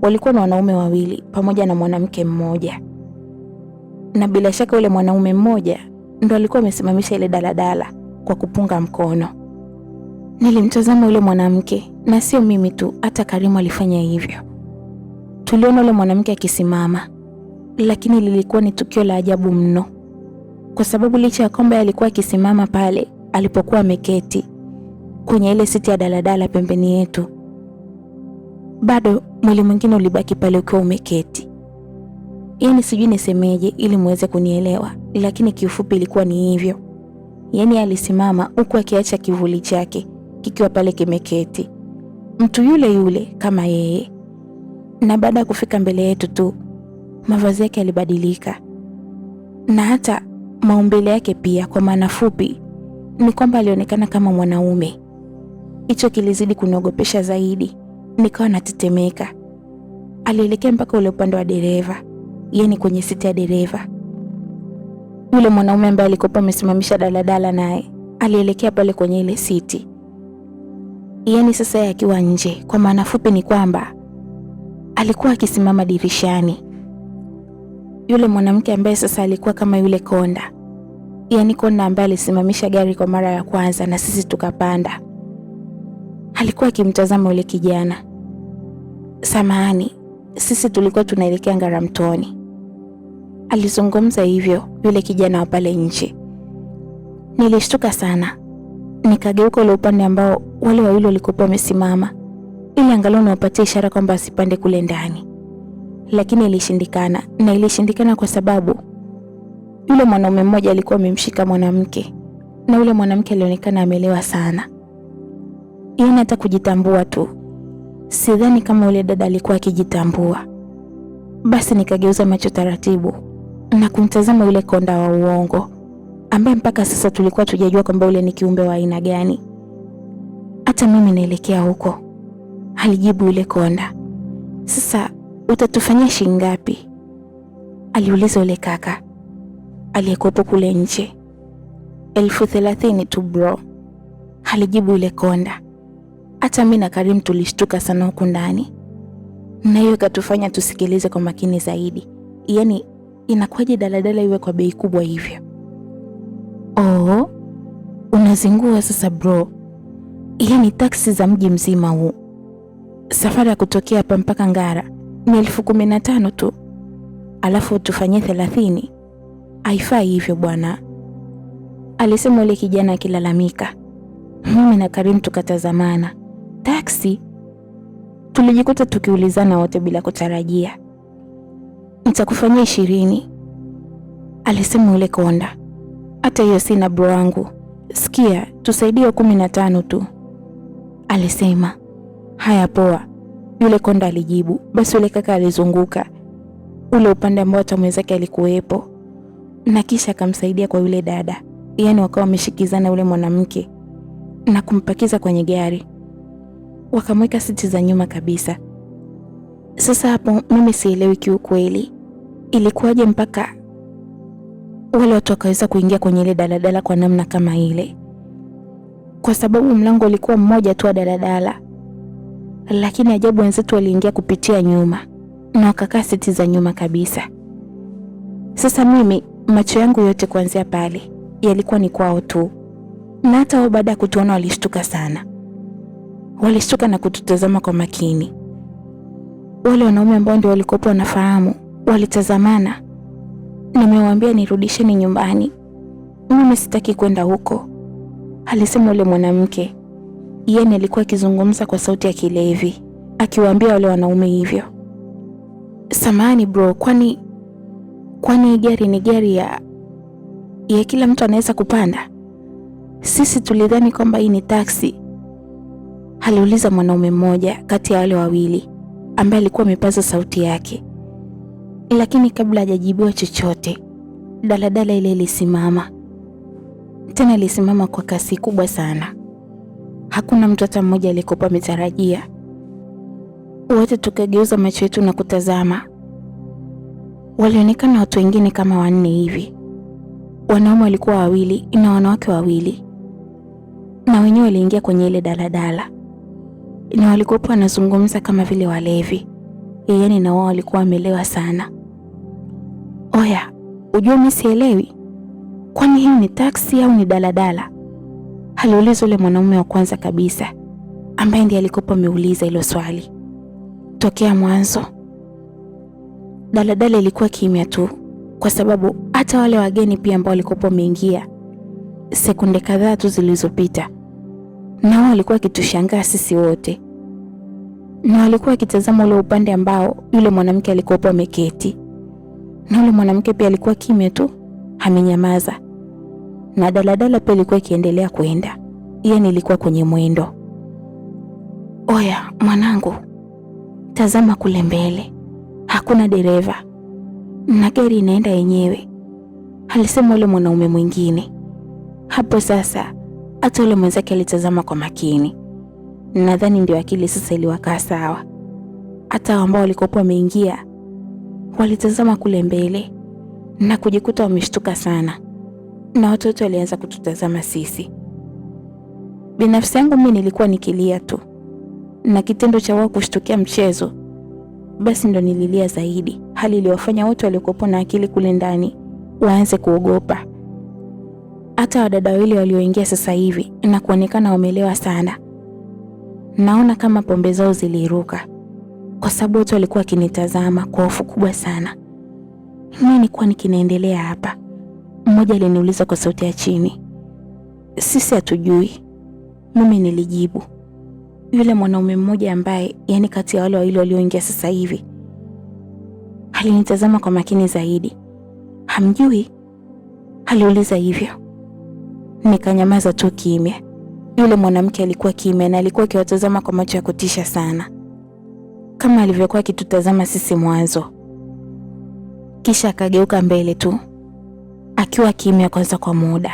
Walikuwa na wanaume wawili pamoja na mwanamke mmoja, na bila shaka yule mwanaume mmoja ndo alikuwa amesimamisha ile daladala kwa kupunga mkono. Nilimtazama yule mwanamke, na sio mimi tu, hata Karimu alifanya hivyo. Tuliona yule mwanamke akisimama, lakini lilikuwa ni tukio la ajabu mno, kwa sababu licha ya kwamba alikuwa akisimama pale alipokuwa ameketi kwenye ile siti ya daladala pembeni yetu, bado mwili mwingine ulibaki pale ukiwa umeketi. Yaani sijui nisemeje ili muweze kunielewa, lakini kiufupi ilikuwa ni hivyo. Yaani alisimama huku akiacha kivuli chake kikiwa pale kimeketi, mtu yule yule kama yeye. Na baada ya kufika mbele yetu tu, mavazi yake yalibadilika, na hata maumbile yake pia. Kwa maana fupi ni kwamba alionekana kama mwanaume. Hicho kilizidi kuniogopesha zaidi, nikawa natetemeka. Alielekea mpaka ule upande wa dereva, yaani kwenye siti ya dereva. Yule mwanaume ambaye alikuwa amesimamisha daladala naye alielekea pale kwenye ile siti, yaani sasa yeye akiwa nje. Kwa maana fupi ni kwamba alikuwa akisimama dirishani. Yule mwanamke ambaye sasa alikuwa kama yule konda, yaani konda ambaye alisimamisha gari kwa mara ya kwanza na sisi tukapanda, alikuwa akimtazama yule kijana. Samahani, sisi tulikuwa tunaelekea Ngaramtoni. Alizungumza hivyo yule kijana wa pale nje. Nilishtuka sana, nikageuka ule upande ambao wale wawili walikuwa wamesimama, ili angalau niwapatie ishara kwamba asipande kule ndani, lakini ilishindikana. Na ilishindikana kwa sababu yule mwanaume mmoja alikuwa amemshika mwanamke, na yule mwanamke alionekana amelewa sana, yaani hata kujitambua tu sidhani kama yule dada alikuwa akijitambua. Basi nikageuza macho taratibu na kumtazama yule konda wa uongo, ambaye mpaka sasa tulikuwa tujajua kwamba yule ni kiumbe wa aina gani. Hata mimi naelekea huko, alijibu yule konda. Sasa utatufanyia shilingi ngapi? Aliuliza yule kaka aliyekuwepo kule nje. 30,000 tu bro, alijibu yule konda. Hata mimi na Karim tulishtuka sana huku ndani, na hiyo ikatufanya tusikilize kwa makini zaidi. Yaani inakuwaje daladala iwe kwa bei kubwa hivyo? Oh, unazingua sasa bro. Yaani taksi za mji mzima huu, safari ya kutokea hapa mpaka Ngara ni 15,000 tu, alafu tufanyie 30? Haifai hivyo bwana, alisema yule kijana akilalamika. Mimi na Karim tukatazamana. Taksi? Tulijikuta tukiulizana wote bila kutarajia. Nitakufanyia 20, alisema yule konda. Hata hiyo sina bro wangu, sikia tusaidie 15 tu, alisema. Haya poa, yule konda alijibu. Basi yule kaka alizunguka ule upande ambao hata mwenzake alikuwepo, na kisha akamsaidia kwa yule dada, yaani wakawa wameshikizana yule mwanamke na kumpakiza kwenye gari, wakamweka siti za nyuma kabisa. Sasa hapo mimi sielewi kiukweli ilikuwaje mpaka wale watu wakaweza kuingia kwenye ile daladala kwa namna kama ile, kwa sababu mlango ulikuwa mmoja tu wa daladala, lakini ajabu wenzetu waliingia kupitia nyuma na wakakaa siti za nyuma kabisa. Sasa mimi macho yangu yote kuanzia pale yalikuwa ni kwao tu, na hata wao baada ya kutuona walishtuka sana. Walishtuka na kututazama kwa makini. Wale wanaume ambao ndio walikuwa wanafahamu walitazamana. Nimewaambia nirudisheni nyumbani, mimi sitaki kwenda huko, alisema yule mwanamke. Yeye alikuwa akizungumza kwa sauti ya kilevi, akiwaambia wale wanaume hivyo. Samahani bro, kwani gari ni gari ya kila mtu anaweza kupanda? Sisi tulidhani kwamba hii ni taksi, aliuliza mwanaume mmoja kati ya wale wawili ambaye alikuwa amepaza sauti yake. Lakini kabla hajajibiwa chochote, daladala ile ilisimama. Tena ilisimama kwa kasi kubwa sana. Hakuna mtu hata mmoja aliyekuwa ametarajia. Wote tukageuza macho yetu na kutazama. Walionekana watu wengine kama 4 hivi. Wanaume walikuwa 2 na wanawake 2. Na wenyewe waliingia kwenye ile daladala. Na walikuwa wanazungumza kama vile walevi. Yaani na wao walikuwa wamelewa sana. Oya, ujue mimi sielewi. Kwani hii ni taksi au ni daladala? Aliuliza yule mwanaume wa kwanza kabisa, ambaye ndiye alikuwa ameuliza hilo swali. Tokea mwanzo daladala ilikuwa kimya tu, kwa sababu hata wale wageni pia ambao walikuwa wameingia sekunde kadhaa tu zilizopita, na wao walikuwa kitushangaa sisi wote, na walikuwa wakitazama ule upande ambao yule mwanamke alikuwa ameketi, na yule mwanamke pia alikuwa kimya tu, amenyamaza, na daladala pia ilikuwa ikiendelea kwenda. Yaani ilikuwa kwenye mwendo. Oya mwanangu, tazama kule mbele, hakuna dereva na gari inaenda yenyewe, alisema yule mwanaume mwingine. Hapo sasa hata yule mwenzake alitazama kwa makini. Nadhani ndio akili sasa iliwakaa sawa. Hata ambao walikuwa wameingia walitazama kule mbele na kujikuta wameshtuka sana, na watoto walianza kututazama sisi. Binafsi yangu mimi nilikuwa nikilia tu, na kitendo cha wao kushtukia mchezo basi ndo nililia zaidi, hali iliyofanya wote waliokuwa na akili kule ndani waanze kuogopa. Hata wadada wale walioingia sasa hivi na kuonekana wamelewa sana, naona kama pombe zao ziliruka, kwa sababu wote walikuwa wakinitazama kwa hofu kubwa sana. Nini kwani kinaendelea hapa? Mmoja aliniuliza kwa sauti ya chini. Sisi hatujui, mimi nilijibu. Yule mwanaume mmoja ambaye yani kati ya wale wawili walioingia sasa hivi alinitazama kwa makini zaidi. Hamjui? Aliuliza hivyo. Nikanyamaza tu kimya. Yule mwanamke alikuwa kimya na alikuwa akiwatazama kwa macho ya kutisha sana, kama alivyokuwa akitutazama sisi mwanzo. Kisha akageuka mbele tu, akiwa kimya kwanza kwa muda.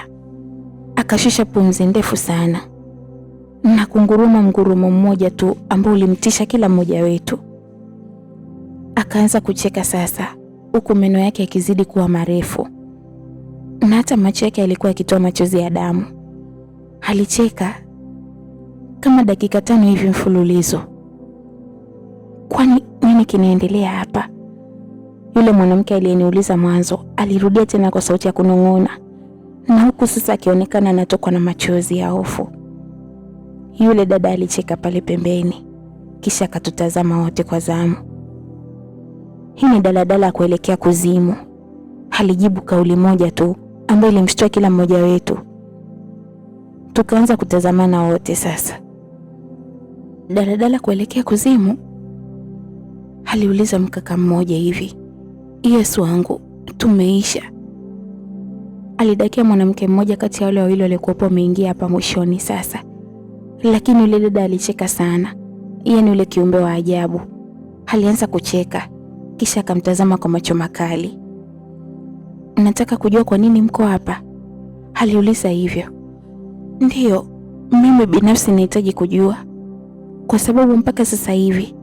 Akashusha pumzi ndefu sana na kunguruma mgurumo mmoja tu ambao ulimtisha kila mmoja wetu. Akaanza kucheka sasa, huku meno yake yakizidi kuwa marefu, na hata macho yake yalikuwa yakitoa machozi ya damu. Alicheka kama dakika 5 hivi mfululizo. Kwani nini kinaendelea hapa? Yule mwanamke aliyeniuliza mwanzo alirudia tena kwa sauti ya kunong'ona, na huku sasa akionekana anatokwa na machozi ya hofu. Yule dada alicheka pale pembeni, kisha akatutazama wote kwa zamu. Hii ni daladala kuelekea kuzimu, alijibu kauli moja tu ambayo ilimshtua kila mmoja wetu. Tukaanza kutazamana wote sasa. Daladala kuelekea kuzimu? Aliuliza mkaka mmoja hivi. Yesu wangu, tumeisha. Alidakia mwanamke mmoja kati ya wale wawili waliokuwa wameingia hapa mwishoni sasa. Lakini yule dada alicheka sana. Yaani yule kiumbe wa ajabu alianza kucheka, kisha akamtazama kwa macho makali. Nataka kujua kwa nini mko hapa? Aliuliza hivyo. Ndiyo, mimi binafsi nahitaji kujua, kwa sababu mpaka sasa hivi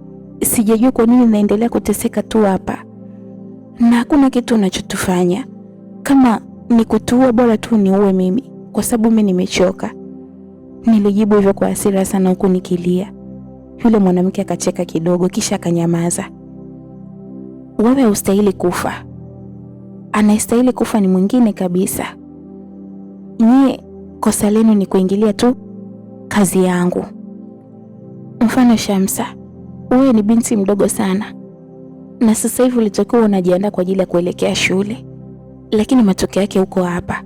sijajua kwa nini naendelea kuteseka tu hapa, na hakuna kitu unachotufanya. Kama ni kutuua, bora tu niue mimi, kwa sababu mimi nimechoka. Nilijibu hivyo kwa hasira sana huku nikilia. Yule mwanamke akacheka kidogo, kisha akanyamaza. Wewe hustahili kufa. Anastahili kufa ni mwingine kabisa. Nyie kosa lenu ni kuingilia tu kazi yangu. Mfano Shamsa, wewe ni binti mdogo sana, na sasa hivi ulitakiwa unajiandaa kwa ajili ya kuelekea shule, lakini matokeo yake uko hapa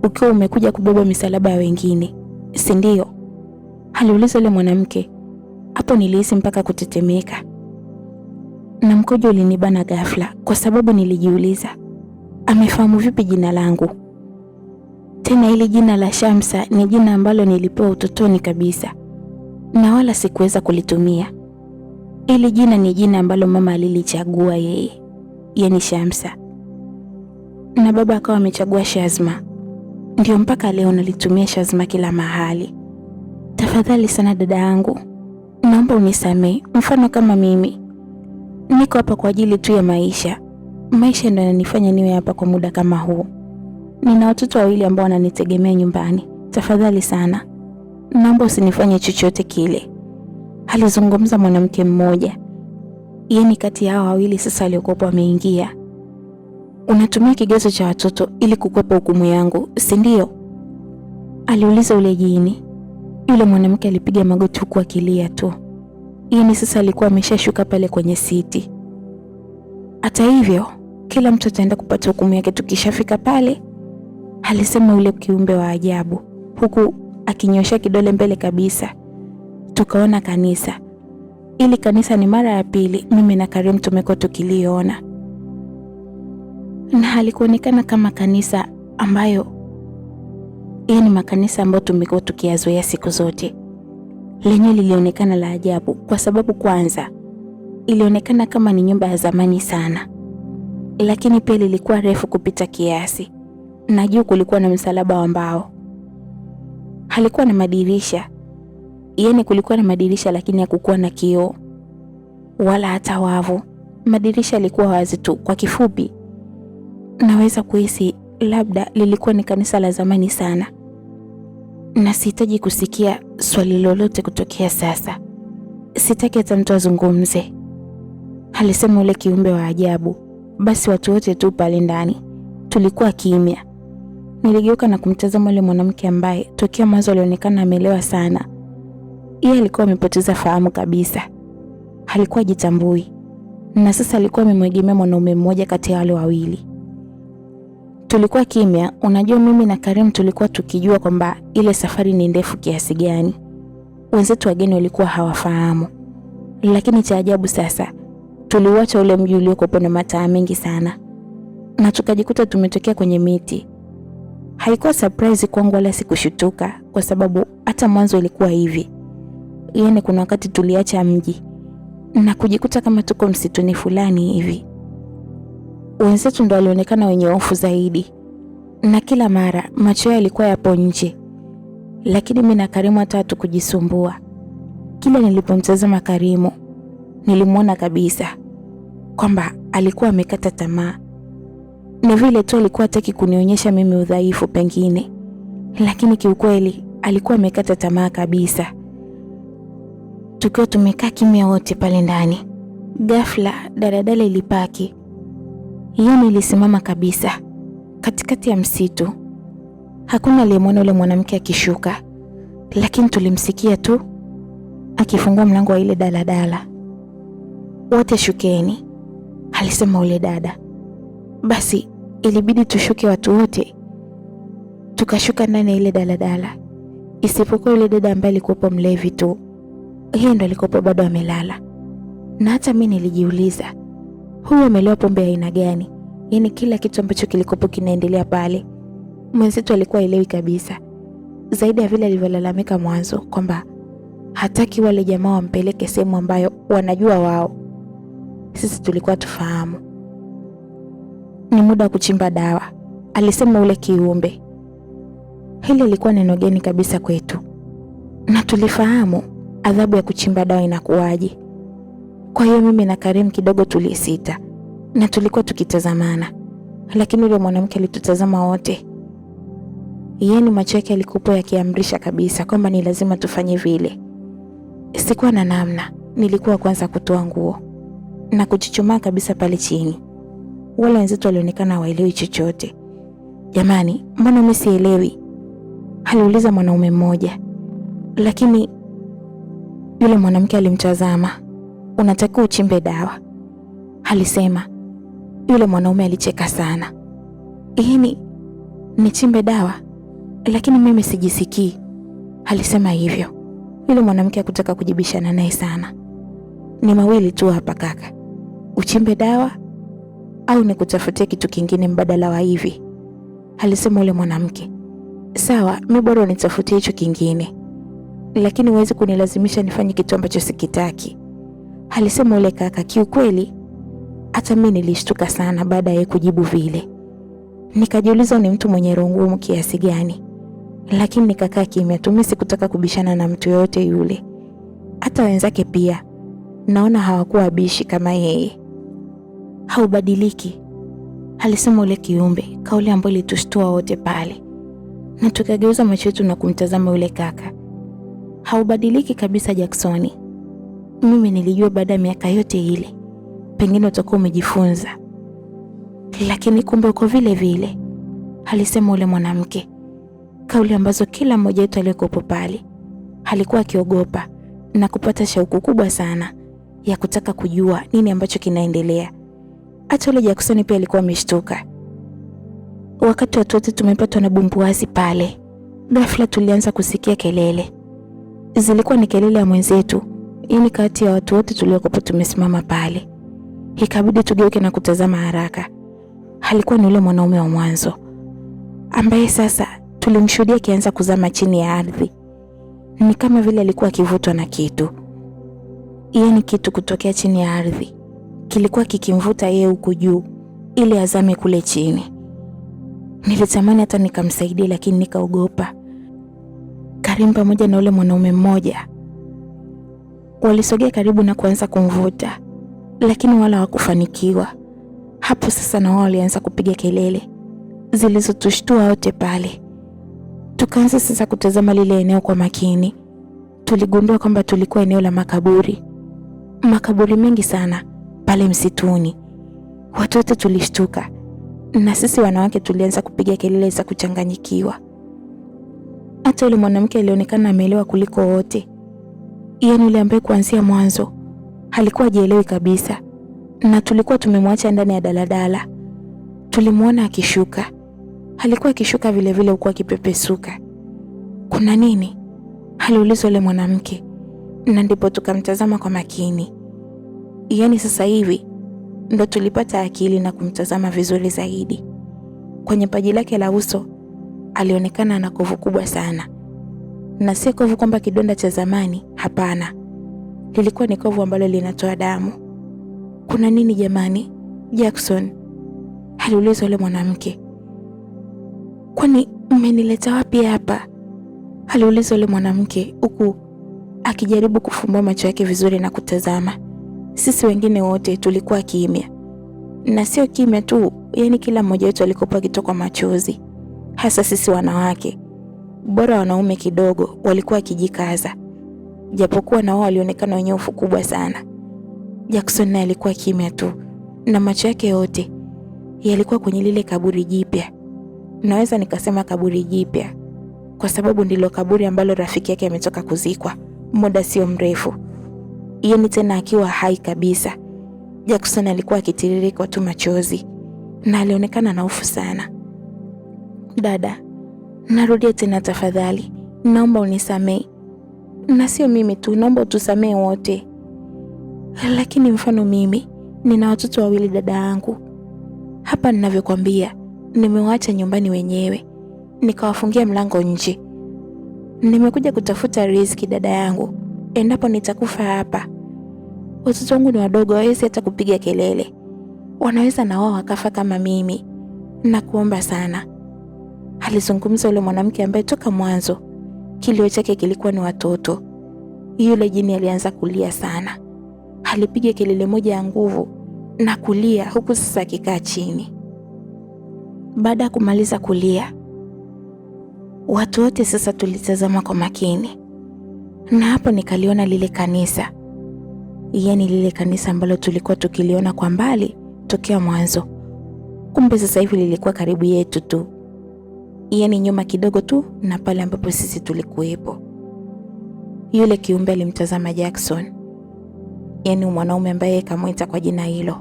ukiwa umekuja kubeba misalaba ya wengine, si ndio? aliuliza yule mwanamke. Hapo nilihisi mpaka kutetemeka na mkojo ulinibana ghafla, kwa sababu nilijiuliza amefahamu vipi jina langu? Tena hili jina la Shamsa ni jina ambalo nilipewa utotoni kabisa na wala sikuweza kulitumia. Hili jina ni jina ambalo mama alilichagua yeye, yani Shamsa, na baba akawa amechagua Shazma. Ndio mpaka leo nalitumia Shazma kila mahali. Tafadhali sana dada yangu, naomba unisamehe. Mfano kama mimi niko hapa kwa ajili tu ya maisha. Maisha ndio yananifanya niwe hapa kwa muda kama huu. Nina watoto wawili ambao wananitegemea nyumbani. Tafadhali sana, naomba usinifanye chochote kile, alizungumza mwanamke mmoja. Yeye kati ya hao wawili sasa waliokuwa wameingia. Unatumia kigezo cha watoto ili kukwepa hukumu yangu, si ndio? Aliuliza yule jini. Yule mwanamke alipiga magoti huku akilia tu. Yeye sasa alikuwa ameshashuka pale kwenye siti. Hata hivyo, kila mtu ataenda kupata hukumu yake tukishafika pale, alisema yule kiumbe wa ajabu, huku akinyosha kidole mbele kabisa. Tukaona kanisa. Ili kanisa ni mara ya pili mimi na Karim tumekuwa tukiliona, na halikuonekana kama kanisa ambayo ni makanisa ambayo tumekuwa tukiyazoea siku zote. Lenyewe lilionekana la ajabu kwa sababu kwanza ilionekana kama ni nyumba ya zamani sana, lakini pia lilikuwa refu kupita kiasi, na juu kulikuwa na msalaba wa mbao. Halikuwa na madirisha, kulikuwa na madirisha lakini hakukuwa na kioo wala hata wavu. Madirisha yalikuwa wazi tu. Kwa kifupi, naweza kuhisi labda lilikuwa ni kanisa la zamani sana, na sihitaji kusikia swali lolote kutokea sasa. Sitaki hata mtu azungumze, alisema ule kiumbe wa ajabu. Basi watu wote tu pale ndani tulikuwa kimya. Niligeuka na kumtazama yule mwanamke ambaye tokea mwanzo alionekana amelewa sana. Yeye alikuwa amepoteza fahamu kabisa, alikuwa jitambui, na sasa alikuwa amemwegemea mwanaume mmoja kati ya wale wawili. Tulikuwa kimya. Unajua, mimi na Karim tulikuwa tukijua kwamba ile safari ni ndefu kiasi gani. Wenzetu wageni walikuwa hawafahamu, lakini cha ajabu sasa tuliuacha ule mji uliokuwa na mataa mengi sana, na tukajikuta tumetokea kwenye miti. Haikuwa surprise kwangu wala sikushutuka, kwa sababu hata mwanzo ilikuwa hivi. Kuna wakati tuliacha mji na kujikuta kama tuko msituni fulani hivi. Wenzetu ndo walionekana wenye hofu zaidi, na kila mara macho yao yalikuwa yapo nje, lakini mimi na Karimu hata hatukujisumbua. Kila nilipomtazama Karimu nilimwona kabisa kwamba alikuwa amekata tamaa. Ni vile tu alikuwa hataki kunionyesha mimi udhaifu pengine, lakini kiukweli alikuwa amekata tamaa kabisa. Tukiwa tumekaa kimya wote pale ndani, ghafla daladala ilipaki. Ilisimama kabisa katikati ya msitu. Hakuna aliyemwona yule mwanamke akishuka, lakini tulimsikia tu akifungua mlango wa ile daladala. Wote shukeni, alisema yule dada. Basi ilibidi tushuke watu wote. Tukashuka ndani ya ile daladala, isipokuwa yule dada ambaye alikuwa mlevi tu. Yeye ndo alikuwa bado amelala, na hata mimi nilijiuliza, huyu amelewa pombe ya aina gani? Kila kitu ambacho kilikopo kinaendelea pale mwenzetu alikuwa elewi kabisa, zaidi ya vile alivyolalamika mwanzo kwamba hataki wale jamaa wampeleke sehemu ambayo wanajua wao. Sisi tulikuwa tufahamu ni muda wa kuchimba dawa, alisema ule kiumbe. Hili lilikuwa neno geni kabisa kwetu, na tulifahamu adhabu ya kuchimba dawa inakuwaje. Kwa hiyo mimi na Karim kidogo tulisita na tulikuwa tukitazamana, lakini yule mwanamke alitutazama wote. Macho yake yalikuwa yakiamrisha kabisa kwamba ni lazima tufanye vile. Sikuwa na namna, nilikuwa kwanza kutoa nguo na kuchuchumaa kabisa pale chini. Wale wenzetu walionekana hawaelewi chochote. Jamani, mbona mimi sielewi? Aliuliza mwanaume mmoja, lakini yule mwanamke alimtazama. Unatakiwa uchimbe dawa, alisema. Yule mwanaume alicheka sana. Nichimbe dawa? Lakini mimi sijisikii, alisema hivyo. Yule mwanamke hakutaka kujibishana naye sana. Ni mawili tu hapa kaka, uchimbe dawa au nikutafutie kitu kingine mbadala wa hivi, alisema yule mwanamke. Sawa, mimi bora nitafutie hicho kingine, lakini huwezi kunilazimisha nifanye kitu ambacho sikitaki, alisema yule kaka. Kiukweli hata mimi nilishtuka sana baada ya kujibu vile. Nikajiuliza ni mtu mwenye roho ngumu kiasi gani, lakini nikakaa kimya tu. Mimi sikutaka kubishana na mtu yote yule, hata wenzake pia naona hawakuwa bishi kama yeye. Haubadiliki, alisema yule kiumbe, kauli ambayo ilitushtua wote pale, na tukageuza macho yetu na kumtazama yule kaka. Haubadiliki kabisa Jackson. Mimi nilijua baada ya miaka yote ile pengine utakuwa umejifunza, lakini kumbe uko vile vile, alisema yule mwanamke, kauli ambazo kila mmoja wetu aliyekuwa pale alikuwa akiogopa na kupata shauku kubwa sana ya kutaka kujua nini ambacho kinaendelea. Hata yule Jackson pia alikuwa ameshtuka. Wakati watu wote tumepatwa na bumbuazi pale, ghafla tulianza kusikia kelele. Zilikuwa ni kelele ya mwenzetu, yani kati ya watu wote tuliokuwa tumesimama pale. Ikabidi tugeuke na kutazama haraka. Alikuwa ni yule mwanaume wa mwanzo ambaye sasa tulimshuhudia akianza kuzama chini ya ardhi. Ni kama vile alikuwa akivutwa na kitu, yani kitu kutokea chini ya ardhi kilikuwa kikimvuta yeye huku juu ili azame kule chini. Nilitamani hata nikamsaidia, lakini nikaogopa. Karim pamoja na yule mwanaume mmoja walisogea karibu na kuanza kumvuta, lakini wala hawakufanikiwa. Hapo sasa na wao walianza kupiga kelele zilizotushtua wote pale. Tukaanza sasa kutazama lile eneo kwa makini. Tuligundua kwamba tulikuwa eneo la makaburi. Makaburi mengi sana pale msituni. Watu wote tulishtuka, na sisi wanawake tulianza kupiga kelele za kuchanganyikiwa. Hata yule mwanamke alionekana ameelewa kuliko wote, yaani yule ambaye kuanzia mwanzo alikuwa hajielewi kabisa, na tulikuwa tumemwacha ndani ya daladala. Tulimuona akishuka, alikuwa akishuka vile vile huku akipepesuka. Kuna nini? Aliuliza yule mwanamke, na ndipo tukamtazama kwa makini. Yaani sasa hivi ndo tulipata akili na kumtazama vizuri zaidi. Kwenye paji lake la uso alionekana na kovu kubwa sana, na si kovu kwamba kidonda cha zamani, hapana. Lilikuwa ni kovu ambalo linatoa damu. Kuna nini jamani? Jackson, aliuliza yule mwanamke. Kwani mmenileta wapi hapa? Aliuliza yule mwanamke huku akijaribu kufumbua macho yake vizuri na kutazama. Sisi wengine wote tulikuwa kimya, na sio kimya tu, yani kila mmoja wetu alikuwa akitoka machozi, hasa sisi wanawake. Bora wanaume kidogo walikuwa akijikaza, japokuwa na wao walionekana wenye hofu kubwa sana. Jackson naye alikuwa kimya tu, na macho yake yote yalikuwa kwenye lile kaburi jipya. Naweza nikasema kaburi jipya kwa sababu ndilo kaburi ambalo rafiki yake ametoka kuzikwa muda sio mrefu, yani tena akiwa hai kabisa. Jackson alikuwa akitiririka tu machozi na alionekana na hofu sana. Dada, narudia tena tafadhali, naomba unisamehe. Na sio mimi tu, naomba utusamehe wote. Lakini mfano mimi nina watoto wawili dada yangu. Hapa ninavyokuambia, nimewaacha nyumbani wenyewe, nikawafungia mlango nje. Nimekuja kutafuta riziki dada yangu, endapo nitakufa hapa. Watoto wangu ni wadogo, hawezi hata kupiga kelele, wanaweza na wao wakafa kama mimi. Nakuomba sana, alizungumza yule mwanamke ambaye toka mwanzo kilio chake kilikuwa ni watoto. Yule jini alianza kulia sana, alipiga kelele moja ya nguvu na kulia huku sasa akikaa chini. Baada ya kumaliza kulia, watu wote sasa tulitazama kwa makini, na hapo nikaliona lile kanisa, yani lile kanisa ambalo tulikuwa tukiliona kwa mbali tokea mwanzo. Kumbe sasa hivi lilikuwa karibu yetu tu, yani nyuma kidogo tu na pale ambapo sisi tulikuwepo. Yule kiumbe alimtazama Jackson, yani mwanaume ambaye kamwita kwa jina hilo.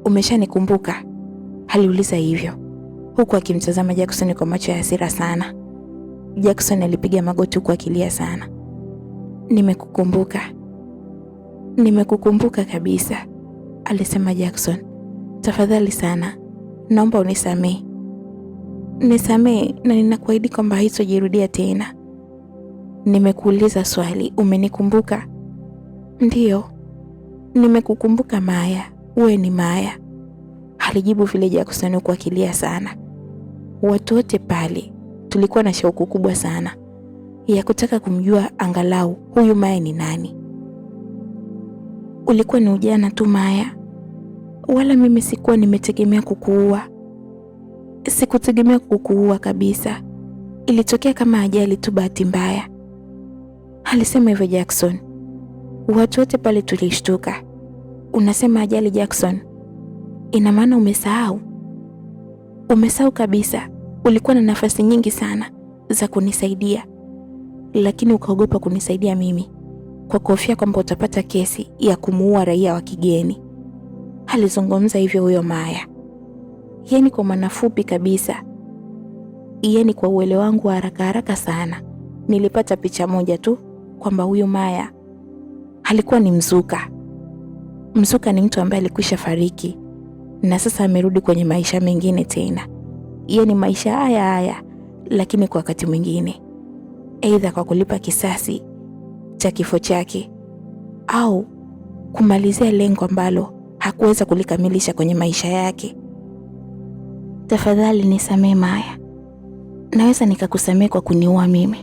Umeshanikumbuka? Aliuliza hivyo huku akimtazama Jackson kwa macho ya hasira sana. Jackson alipiga magoti huku akilia sana. Nimekukumbuka. Nimekukumbuka kabisa, alisema Jackson. Tafadhali sana, naomba unisamehe. Nisamehe na ninakuahidi kwamba haitojirudia tena. Nimekuuliza swali, umenikumbuka? Ndiyo, nimekukumbuka Maya, uwe ni Maya, alijibu vile Jackson huku akilia sana. Watu wote pale tulikuwa na shauku kubwa sana ya kutaka kumjua angalau huyu Maya ni nani. Ulikuwa ni ujana tu Maya, wala mimi sikuwa nimetegemea kukuua. Sikutegemea kukuua kabisa, ilitokea kama ajali tu, bahati mbaya, alisema hivyo Jackson. Watu wote pale tulishtuka. Unasema ajali Jackson? Ina maana umesahau? Umesahau kabisa. Ulikuwa na nafasi nyingi sana za kunisaidia, lakini ukaogopa kunisaidia mimi kwa kuhofia kwamba utapata kesi ya kumuua raia wa kigeni, alizungumza hivyo huyo Maya. Yaani kwa manafupi kabisa, yaani kwa uelewa wangu wa haraka sana, nilipata picha moja tu kwamba huyu Maya alikuwa ni mzuka. Mzuka ni mtu ambaye alikwisha fariki na sasa amerudi kwenye maisha mengine tena. Yaani maisha haya lakini kwa wakati mwingine, aidha kwa kulipa kisasi cha kifo chake au kumalizia lengo ambalo hakuweza kulikamilisha kwenye maisha yake. Tafadhali nisamehe Maya. Naweza nikakusamehe kwa kuniua mimi.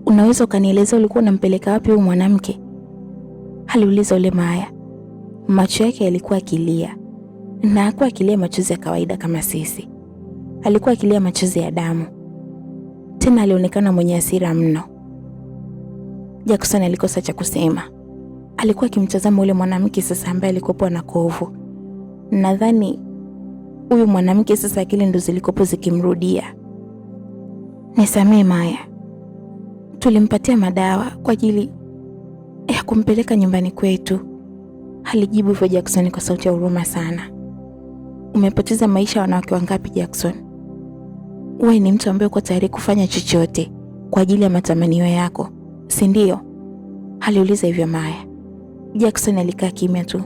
Unaweza ukanieleza ulikuwa unampeleka wapi huyu mwanamke? Aliuliza ule Maya. Macho yake yalikuwa akilia, na hakuwa akilia machozi ya kawaida kama sisi. Alikuwa akilia machozi ya damu. Tena alionekana mwenye hasira mno. Jackson alikosa cha kusema. Alikuwa akimtazama ule mwanamke sasa ambaye alikopo na kovu. Nadhani huyu mwanamke sasa akili ndo zilikopo zikimrudia. Nisamehe Maya. Tulimpatia madawa kwa ajili ya kumpeleka nyumbani kwetu, alijibu hivyo Jackson kwa sauti ya huruma sana. Umepoteza maisha ya wanawake wangapi Jackson? Wewe ni mtu ambaye uko tayari kufanya chochote kwa ajili ya matamanio yako, si ndio? Aliuliza hivyo Maya. Jackson alikaa kimya tu,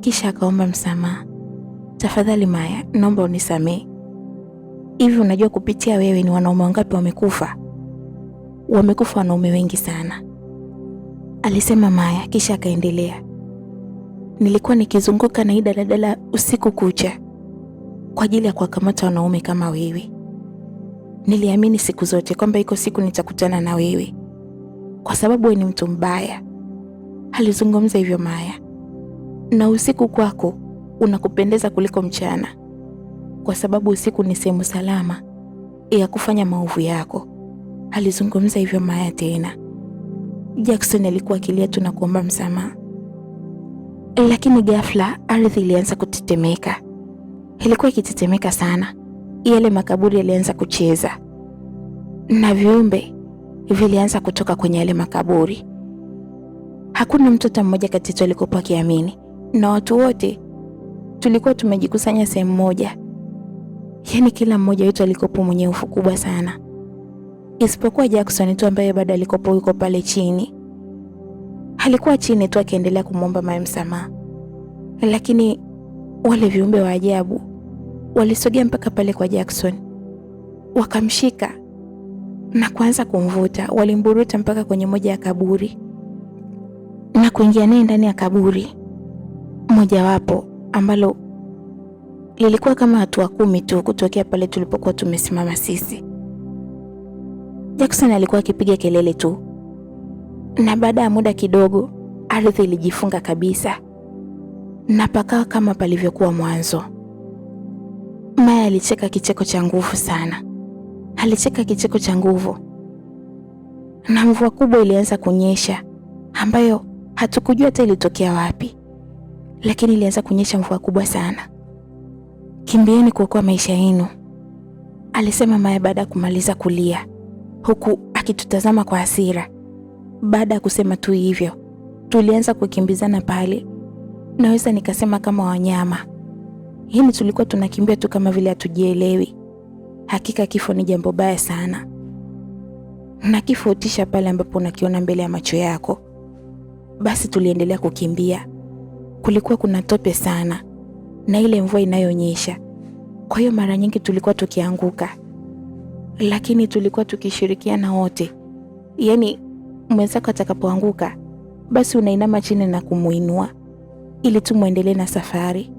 kisha akaomba msamaha. Tafadhali Maya, naomba unisamehe. Hivi unajua kupitia wewe ni wanaume wangapi wamekufa? Wamekufa wanaume wengi sana, alisema Maya, kisha akaendelea. Nilikuwa nikizunguka na hii daladala usiku kucha kwa ajili ya kuwakamata wanaume kama wewe. Niliamini siku zote kwamba iko siku nitakutana na wewe kwa sababu wewe ni mtu mbaya, alizungumza hivyo Maya. Na usiku kwako unakupendeza kuliko mchana kwa sababu usiku ni sehemu salama ya kufanya maovu yako, alizungumza hivyo Maya tena. Jackson alikuwa akilia tu na kuomba msamaha. Lakini ghafla ardhi ilianza kutetemeka. Ilikuwa ikitetemeka sana. Yale makaburi yalianza kucheza na viumbe vilianza kutoka kwenye yale makaburi. Hakuna mtoto mmoja kati yetu alikopo akiamini, na watu wote tulikuwa tumejikusanya sehemu moja. Yaani kila mmoja wetu alikopo mwenye hofu kubwa sana, isipokuwa Jackson tu ambaye bado alikopo yuko pale chini. Alikuwa chini tu akiendelea kumwomba Maya msamaha. Lakini wale viumbe wa ajabu walisogea mpaka pale kwa Jackson, wakamshika na kuanza kumvuta. Walimburuta mpaka kwenye moja ya kaburi na kuingia naye ndani ya kaburi mojawapo ambalo lilikuwa kama hatua 10 tu kutokea pale tulipokuwa tumesimama sisi. Jackson alikuwa akipiga kelele tu, na baada ya muda kidogo ardhi ilijifunga kabisa na pakawa kama palivyokuwa mwanzo. Maya alicheka kicheko cha nguvu sana. Alicheka kicheko cha nguvu, na mvua kubwa ilianza kunyesha ambayo hatukujua hata ilitokea wapi, lakini ilianza kunyesha mvua kubwa sana. Kimbieni kuokoa maisha yenu, alisema Maya baada ya kumaliza kulia, huku akitutazama kwa hasira. Baada ya kusema tu hivyo, tulianza kukimbizana pale. Naweza nikasema kama wanyama. Hili tulikuwa tunakimbia tu kama vile hatujielewi. Hakika kifo ni jambo baya sana. na kifautisha pale ambapo unakiona mbele ya macho yako. Basi tuliendelea kukimbia. Kulikuwa kuna tope sana na ile mvua inayonyesha. Kwa hiyo mara nyingi tulikuwa tukianguka. Lakini tulikuwa tukishirikiana wote. Yaani mwenzako atakapoanguka, basi unainama chini na kumuinua ili tu muendelee na safari.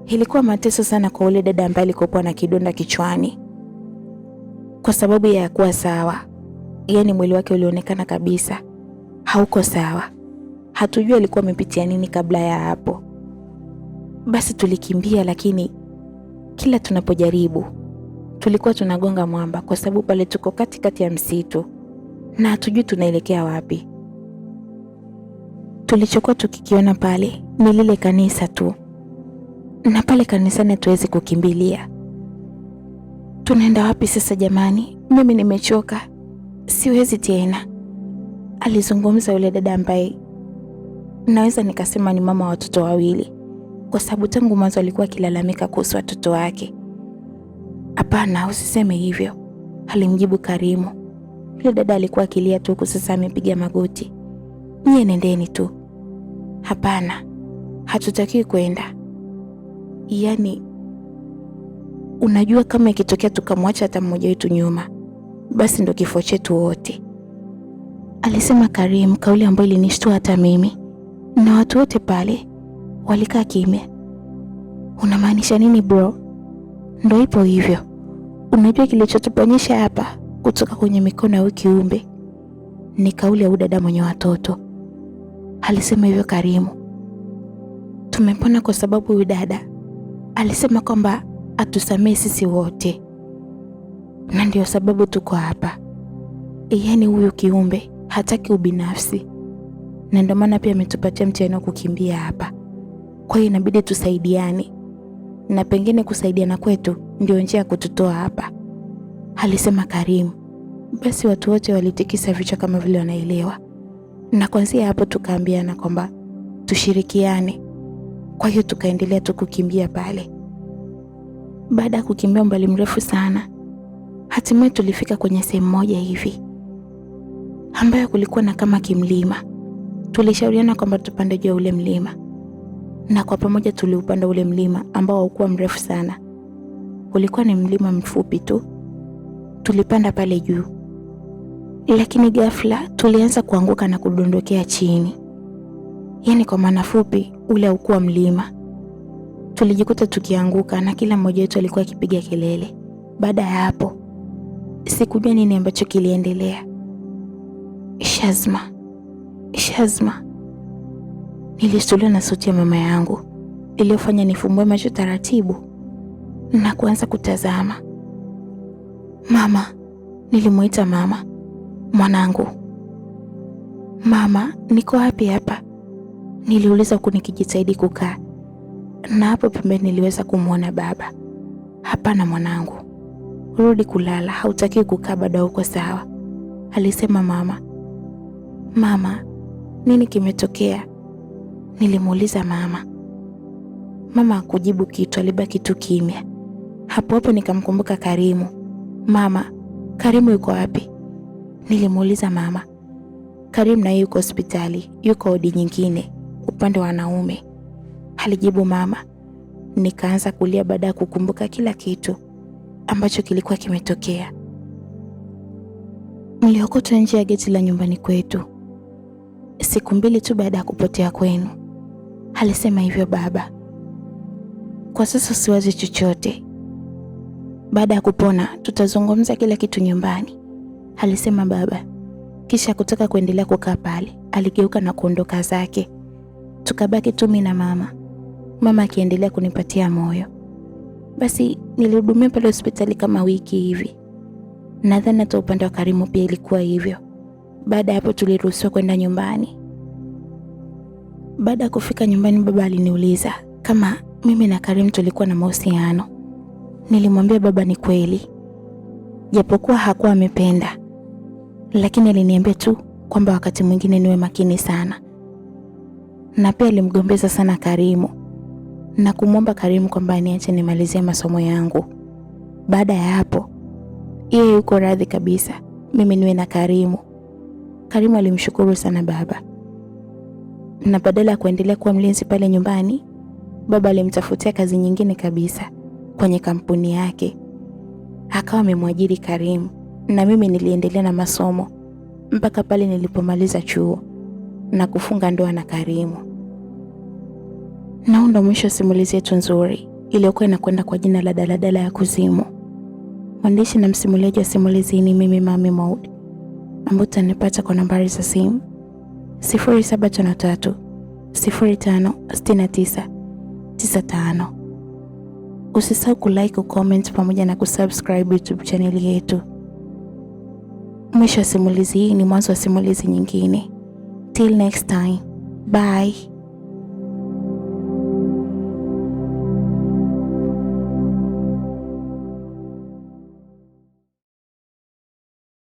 Ilikuwa mateso sana kwa ule dada ambaye alikuwa na kidonda kichwani. Kwa sababu ya kuwa sawa. Yaani mwili wake ulionekana kabisa hauko sawa. Hatujui alikuwa amepitia nini kabla ya hapo. Basi tulikimbia, lakini kila tunapojaribu tulikuwa tunagonga mwamba, kwa sababu pale tuko katikati ya msitu na hatujui tunaelekea wapi. Tulichokuwa tukikiona pale ni lile kanisa tu, na pale kanisani hatuwezi kukimbilia. Tunaenda wapi sasa jamani? Mimi nimechoka, siwezi tena, alizungumza yule dada ambaye naweza nikasema ni mama wa watoto wawili, kwa sababu tangu mwanzo alikuwa akilalamika kuhusu watoto wake. Hapana, usiseme hivyo, alimjibu Karimu. Yule dada alikuwa akilia tu, kwa sasa amepiga magoti. Nyie nendeni tu. Hapana, hatutakiwi kwenda. Yaani unajua kama ikitokea tukamwacha hata mmoja wetu nyuma, basi ndo kifo chetu wote, alisema Karim, kauli ambayo ilinishtua hata mimi. Na watu wote pale walikaa kimya. Unamaanisha nini bro? Ndo ipo hivyo. Unajua kilichotuponyesha hapa kutoka kwenye mikono ya kiumbe ni kauli ya udada mwenye watoto, alisema hivyo Karimu. Tumepona kwa sababu huyu dada alisema kwamba atusamee sisi wote, na ndio sababu tuko hapa. Yaani huyu kiumbe hataki ubinafsi, na ndio maana pia ametupatia mtihani wa kukimbia hapa. Kwa hiyo inabidi tusaidiane, na pengine kusaidiana kwetu ndio njia ya kututoa hapa, alisema Karimu. Basi watu wote walitikisa vichwa kama vile wanaelewa, na kuanzia hapo tukaambiana kwamba tushirikiane. Kwa hiyo tukaendelea tu kukimbia pale. Baada ya kukimbia umbali mrefu sana, hatimaye tulifika kwenye sehemu moja hivi ambayo kulikuwa na kama kimlima. Tulishauriana kwamba tupande juu ya ule mlima, na kwa pamoja tuliupanda ule mlima ambao haukuwa mrefu sana. Ulikuwa ni mlima mfupi tu. Tulipanda pale juu, lakini ghafla tulianza kuanguka na kudondokea chini. Yaani kwa maana fupi, ule haukuwa mlima. Tulijikuta tukianguka na kila mmoja wetu alikuwa akipiga kelele. Baada ya hapo, sikujua nini ambacho kiliendelea. Shazma. Nilishtuliwa na sauti ya mama yangu iliyofanya nifumbue macho taratibu na kuanza kutazama. Mama, nilimuita mama. Mwanangu. Mama, niko wapi hapa? Niliuliza huku nikijitahidi kukaa. Na hapo pembeni niliweza kumwona baba. Hapana mwanangu, rudi kulala, hautakiwi kukaa bado, uko sawa, alisema mama. Mama, nini kimetokea? Nilimuuliza mama. Mama hakujibu kitu, alibaki tu kimya. Hapo nikamkumbuka Karimu. Mama, Karimu yuko wapi? Nilimuuliza mama. Karimu naye yuko hospitali, yuko wodi nyingine upande wa wanaume, alijibu mama. Nikaanza kulia baada ya kukumbuka kila kitu ambacho kilikuwa kimetokea. Niliokotwa nje ya geti la nyumbani kwetu siku 2 tu baada ya kupotea kwenu, alisema hivyo baba. Kwa sasa siwazi chochote. Baada ya kupona tutazungumza kila kitu nyumbani, alisema baba. Kisha kutaka kuendelea kukaa pale, aligeuka na kuondoka zake. Tukabaki tu mimi na mama akiendelea kunipatia moyo. Basi nilihudumia pale hospitali kama wiki hivi. Nadhani hata upande wa Karimu pia ilikuwa hivyo. Baada ya hapo tuliruhusiwa kwenda nyumbani. Baada ya kufika nyumbani, baba aliniuliza kama mimi na Karimu tulikuwa na mahusiano. Nilimwambia baba ni kweli, japokuwa hakuwa amependa, lakini aliniambia tu kwamba wakati mwingine niwe makini sana. Na pia alimgombeza sana Karimu na kumwomba Karimu kwamba niache nimalizie masomo yangu. Baada ya hapo, yeye yuko radhi kabisa mimi niwe na Karimu. Karimu alimshukuru sana baba, na badala ya kuendelea kuwa mlinzi pale nyumbani, baba alimtafutia kazi nyingine kabisa kwenye kampuni yake. Akawa amemwajiri Karimu, na mimi niliendelea na masomo mpaka pale nilipomaliza chuo na kufunga ndoa na Karimu. Na ndo mwisho simulizi yetu nzuri iliyokuwa inakwenda kwa jina la Daladala ya Kuzimu. Mwandishi na msimuliaji wa simulizi ni mimi Mami Maud, ambapo utanipata kwa nambari za simu 0753 05 69 95. Usisahau kulike, comment pamoja na kusubscribe YouTube channel yetu. Mwisho wa simulizi hii ni mwanzo wa simulizi nyingine. Till next time. Bye.